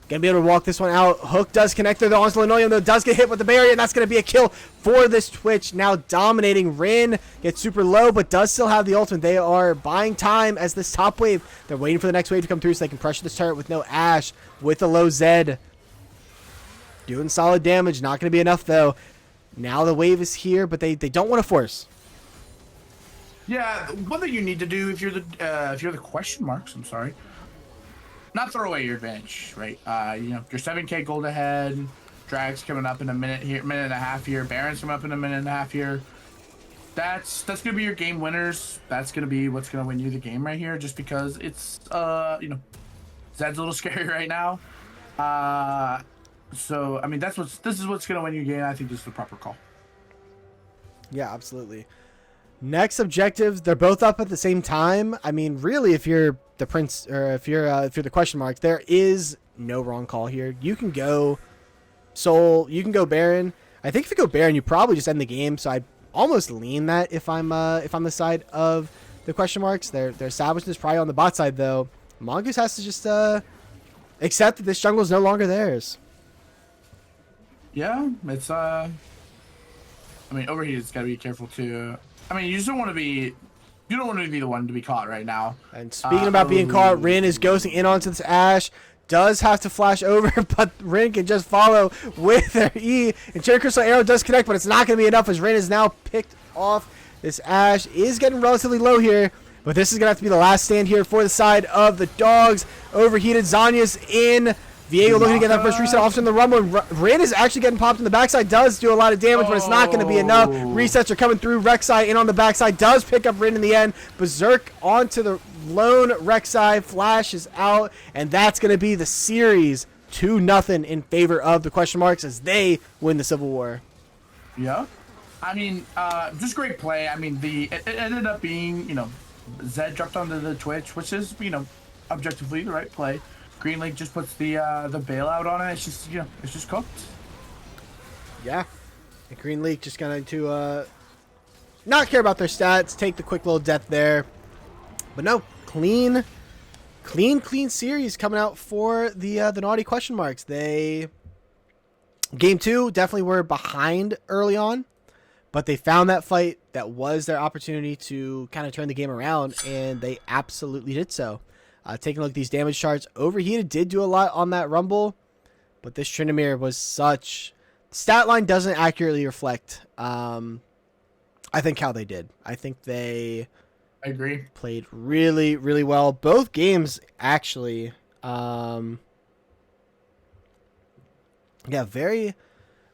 to be able to walk this one out. Hook does connect there, though, onto Linoleum, though, does get hit with the barrier, and that's going to be a kill for this Twitch. Now dominating. Rin gets super low, but does still have the ultimate. They are buying time as this top wave. They're waiting for the next wave to come through so they can pressure this turret with no Ashe, with a low Zed. Doing solid damage. Not going to be enough, though. Now the wave is here, but they don't want to force. Yeah, one thing you need to do if you're the question marks, I'm sorry, not throw away your advantage, right? You know, you're 7K gold ahead. Drag's coming up in a minute and a half here. Baron's coming up in a minute and a half here. That's gonna be your game winners. That's gonna be what's gonna win you the game right here. Just because it's you know, Zed's a little scary right now. So, I mean, this is what's going to win you game. I think this is the proper call. Yeah, absolutely. Next objectives, they're both up at the same time. I mean, really, if you're the prince, or if you're the question mark, there is no wrong call here. You can go Soul, you can go Baron. I think if you go Baron, you probably just end the game. So I almost lean that if I'm the side of the question marks. Their establishment is probably on the bot side, though. Mongoose has to just accept that this jungle is no longer theirs. Yeah, it's I mean, Overheated's got to be careful too. I mean, you don't want to be the one to be caught right now. And speaking about being caught, Rin is ghosting in onto this Ashe. Does have to flash over, but Rin can just follow with their E. And Cherry Crystal Arrow does connect, but it's not going to be enough as Rin is now picked off. This Ashe is getting relatively low here, but this is going to have to be the last stand here for the side of the dogs. Overheated, Zanya's in. Viego looking to get that first reset off in the rumble. Rin is actually getting popped in the backside. Does do a lot of damage, but it's not going to be enough. Resets are coming through. Rek'Sai in on the backside. Does pick up Rin in the end. Berserk onto the lone Rek'Sai. Flash is out. And that's going to be the series 2-0 in favor of the question marks as they win the Civil War. Yeah. I mean, just great play. I mean, it ended up being, you know, Zed dropped onto the Twitch, which is, you know, objectively the right play. Green League just puts the bailout on it. It's just, you know, it's just cooked. Yeah. And Green League just going to not care about their stats, take the quick little death there. But no, clean series coming out for the naughty question marks. They game 2 definitely were behind early on, but they found that fight that was their opportunity to kind of turn the game around, and they absolutely did so. Taking a look at these damage charts, Overheated did do a lot on that Rumble, but this Tryndamere was such... Stat line doesn't accurately reflect, I think, how they did. I think they I agree. Played really, really well. Both games, actually. Yeah, very,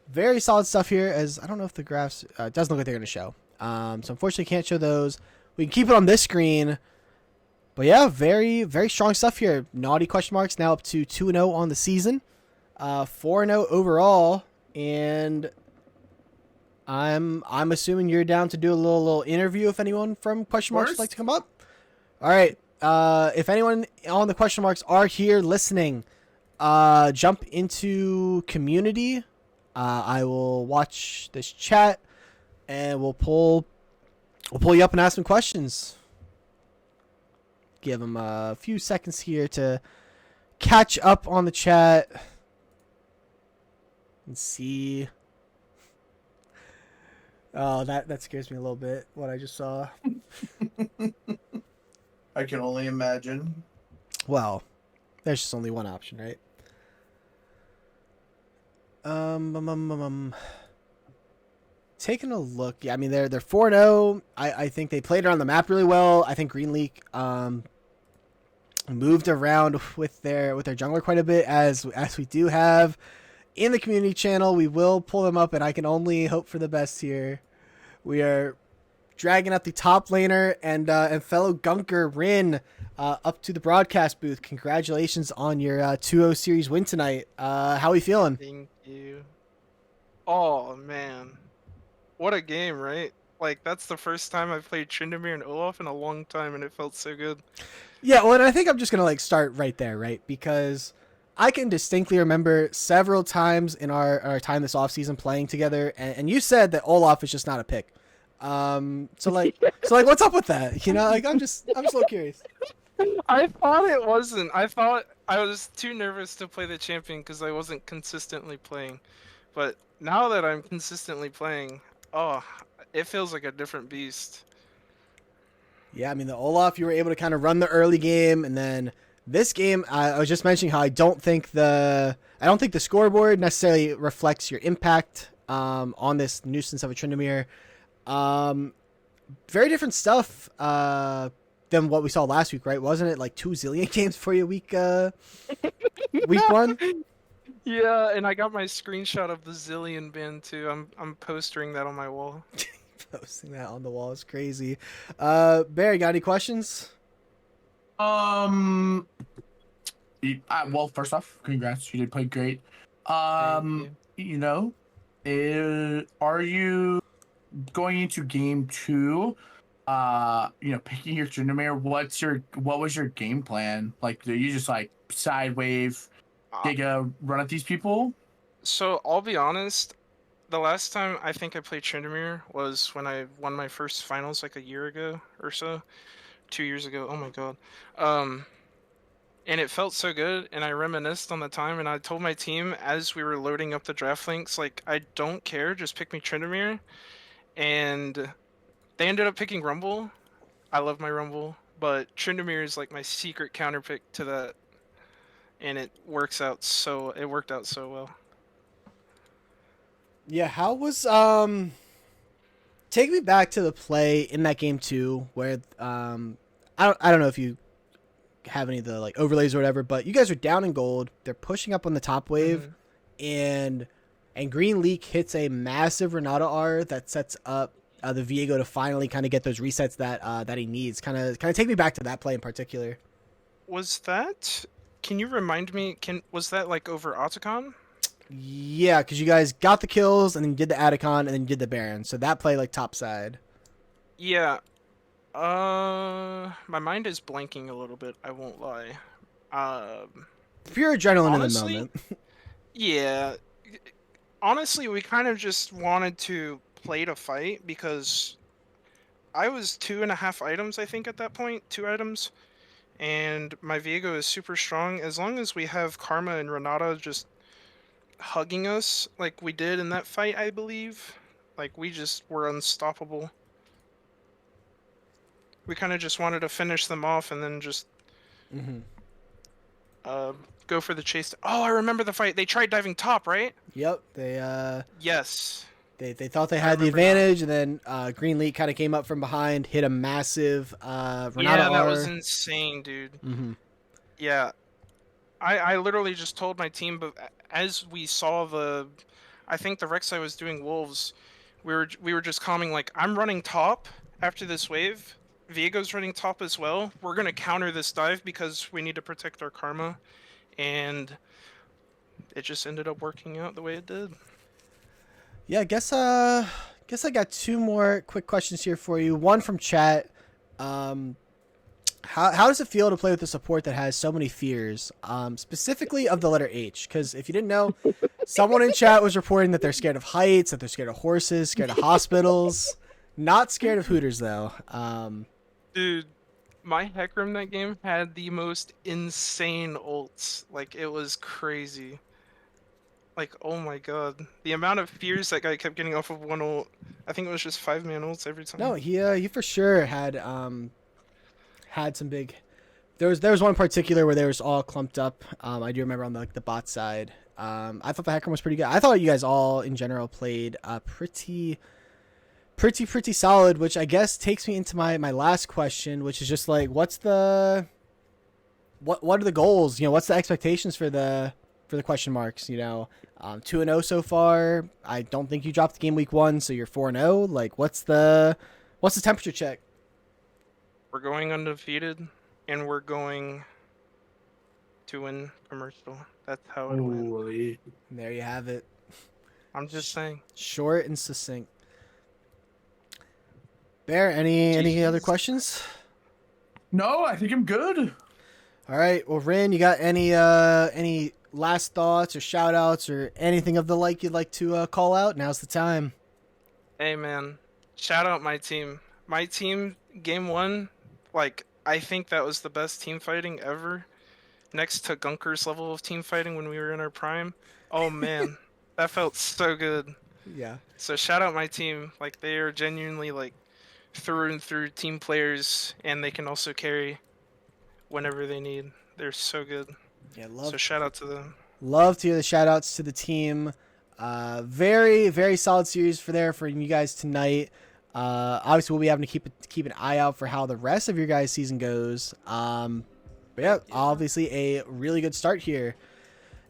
very solid stuff here. As I don't know if the graphs doesn't look like they're going to show. So unfortunately, can't show those. We can keep it on this screen. But yeah, very, very strong stuff here. Naughty question marks now up to 2-0 on the season, 4-0 overall, and I'm assuming you're down to do a little interview if anyone from question marks would like to come up. All right. If anyone on the question marks are here listening, jump into community. I will watch this chat, and we'll pull you up and ask some questions. Give them a few seconds here to catch up on the chat and see. Oh, that scares me a little bit, what I just saw. I can only imagine. Well, there's just only one option, right? Taking a look. Yeah, I mean they're 4-0. I think they played around the map really well. I think Green League moved around with their jungler quite a bit, as we do have in the community channel. We will pull them up, and I can only hope for the best here. We are dragging up the top laner and fellow Gunker Rin up to the broadcast booth. Congratulations on your 2-0 series win tonight. How are we feeling? Thank you. Oh man, what a game, right? Like, that's the first time I've played Tryndamere and Olaf in a long time, and it felt so good. Yeah, well, and I think I'm just gonna start right there, right? Because I can distinctly remember several times in our time this offseason playing together, and you said that Olaf is just not a pick. So what's up with that? You know, like I'm just a little curious. I thought it wasn't. I thought I was too nervous to play the champion because I wasn't consistently playing. But now that I'm consistently playing, oh, it feels like a different beast. Yeah, I mean the Olaf, you were able to kind of run the early game, and then this game, I was just mentioning how I don't think the scoreboard necessarily reflects your impact on this nuisance of a Tryndamere. Very different stuff than what we saw last week, right? Wasn't it like 2 zillion games for you week 1? Yeah, and I got my screenshot of the Zillion bin too. I'm postering that on my wall. Posting that on the wall is crazy. Barry, got any questions? Well, first off, congrats. You did play great. You know, are you going into game 2? Picking your Tryndamere, what was your game plan? Like, do you just like side wave, Giga run at these people? So I'll be honest, the last time I think I played Tryndamere was when I won my first finals like a year ago or so. 2 years ago. Oh my god. And it felt so good, and I reminisced on the time, and I told my team as we were loading up the draft links, like, I don't care, just pick me Tryndamere. And they ended up picking Rumble. I love my Rumble, but Tryndamere is like my secret counterpick to that, and it worked out so well. Yeah, how was take me back to the play in that game 2 where I don't know if you have any of the like overlays or whatever, but you guys are down in gold. They're pushing up on the top wave, and Green Leak hits a massive Renata R that sets up the Viego to finally kind of get those resets that he needs. Kind of take me back to that play in particular. Was that? Can you remind me? Was that like over Otacon? Yeah, because you guys got the kills and then did the Atacon and then did the Baron. So that play like top side. Yeah. My mind is blanking a little bit. I won't lie. Pure adrenaline honestly, in the moment. Yeah. Honestly, we kind of just wanted to play to fight because I was 2.5 items, I think, at that point. 2 items. And my Viego is super strong. As long as we have Karma and Renata just hugging us like we did in that fight, I believe. Like, we just were unstoppable. We kind of just wanted to finish them off and then just go for the chase. Oh, I remember the fight. They tried diving top, right? Yep. They Yes. They thought they had the advantage, and then Green League kind of came up from behind, hit a massive Renata Yeah, that R. was insane, dude. Mm-hmm. Yeah, I literally just told my team, but as we saw I think the Rek'Sai was doing wolves. We were just calming like, I'm running top after this wave. Viego's running top as well. We're gonna counter this dive because we need to protect our karma, and it just ended up working out the way it did. Yeah, guess I got two more quick questions here for you. One from chat. How does it feel to play with a support that has so many fears, specifically of the letter H? Because if you didn't know, someone in chat was reporting that they're scared of heights, that they're scared of horses, scared of hospitals. Not scared of Hooters, though. Dude, my Hecarim that game had the most insane ults. Like, it was crazy. Like, oh my god. The amount of fears that guy kept getting off of one ult. I think it was just 5-man ults every time. No, he for sure had some big. There was one in particular where they was all clumped up. I do remember on the bot side. I thought the Hecarim was pretty good. I thought you guys all in general played pretty solid, which I guess takes me into my last question, which is just like, what are the goals? You know, what's the expectations for the question marks? You know, 2-0 so far. I don't think you dropped the game week 1, so you're 4-0. Like, what's the temperature check? We're going undefeated, and we're going to win commercial. That's how it went. There you have it. I'm just saying. Short and succinct. Bear, any other questions? No, I think I'm good. All right. Well, Rin, you got any last thoughts or shout outs or anything of the like you'd like to call out? Now's the time. Hey, man. Shout out my team. My team, game 1, like, I think that was the best team fighting ever. Next to Gunker's level of team fighting when we were in our prime. Oh, man. That felt so good. Yeah. So shout out my team. Like, they are genuinely, like, through and through team players, and they can also carry whenever they need. They're so good. Yeah, So shout out to them. Love to hear the shout outs to the team. Very, very solid series for you guys tonight. Obviously we'll be having to keep an eye out for how the rest of your guys' season goes. But yeah, obviously a really good start here.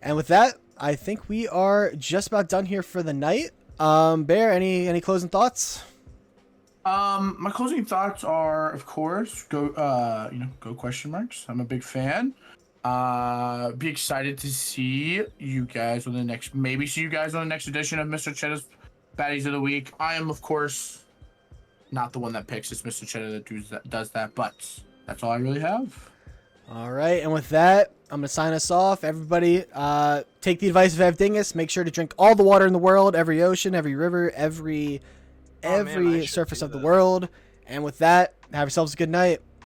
And with that, I think we are just about done here for the night. Bear, any closing thoughts? My closing thoughts are, of course, go question marks. I'm a big fan. Be excited to see you guys on the next edition of Mr. Chedda's Baddies of the Week. I am, of course, not the one that picks. It's Mr. Cheddar that does that, but that's all I really have. All right, and with that, I'm gonna sign us off. Everybody, take the advice of Ev Dingus. Make sure to drink all the water in the world, every ocean, every river, every surface of the world. And with that, have yourselves a good night.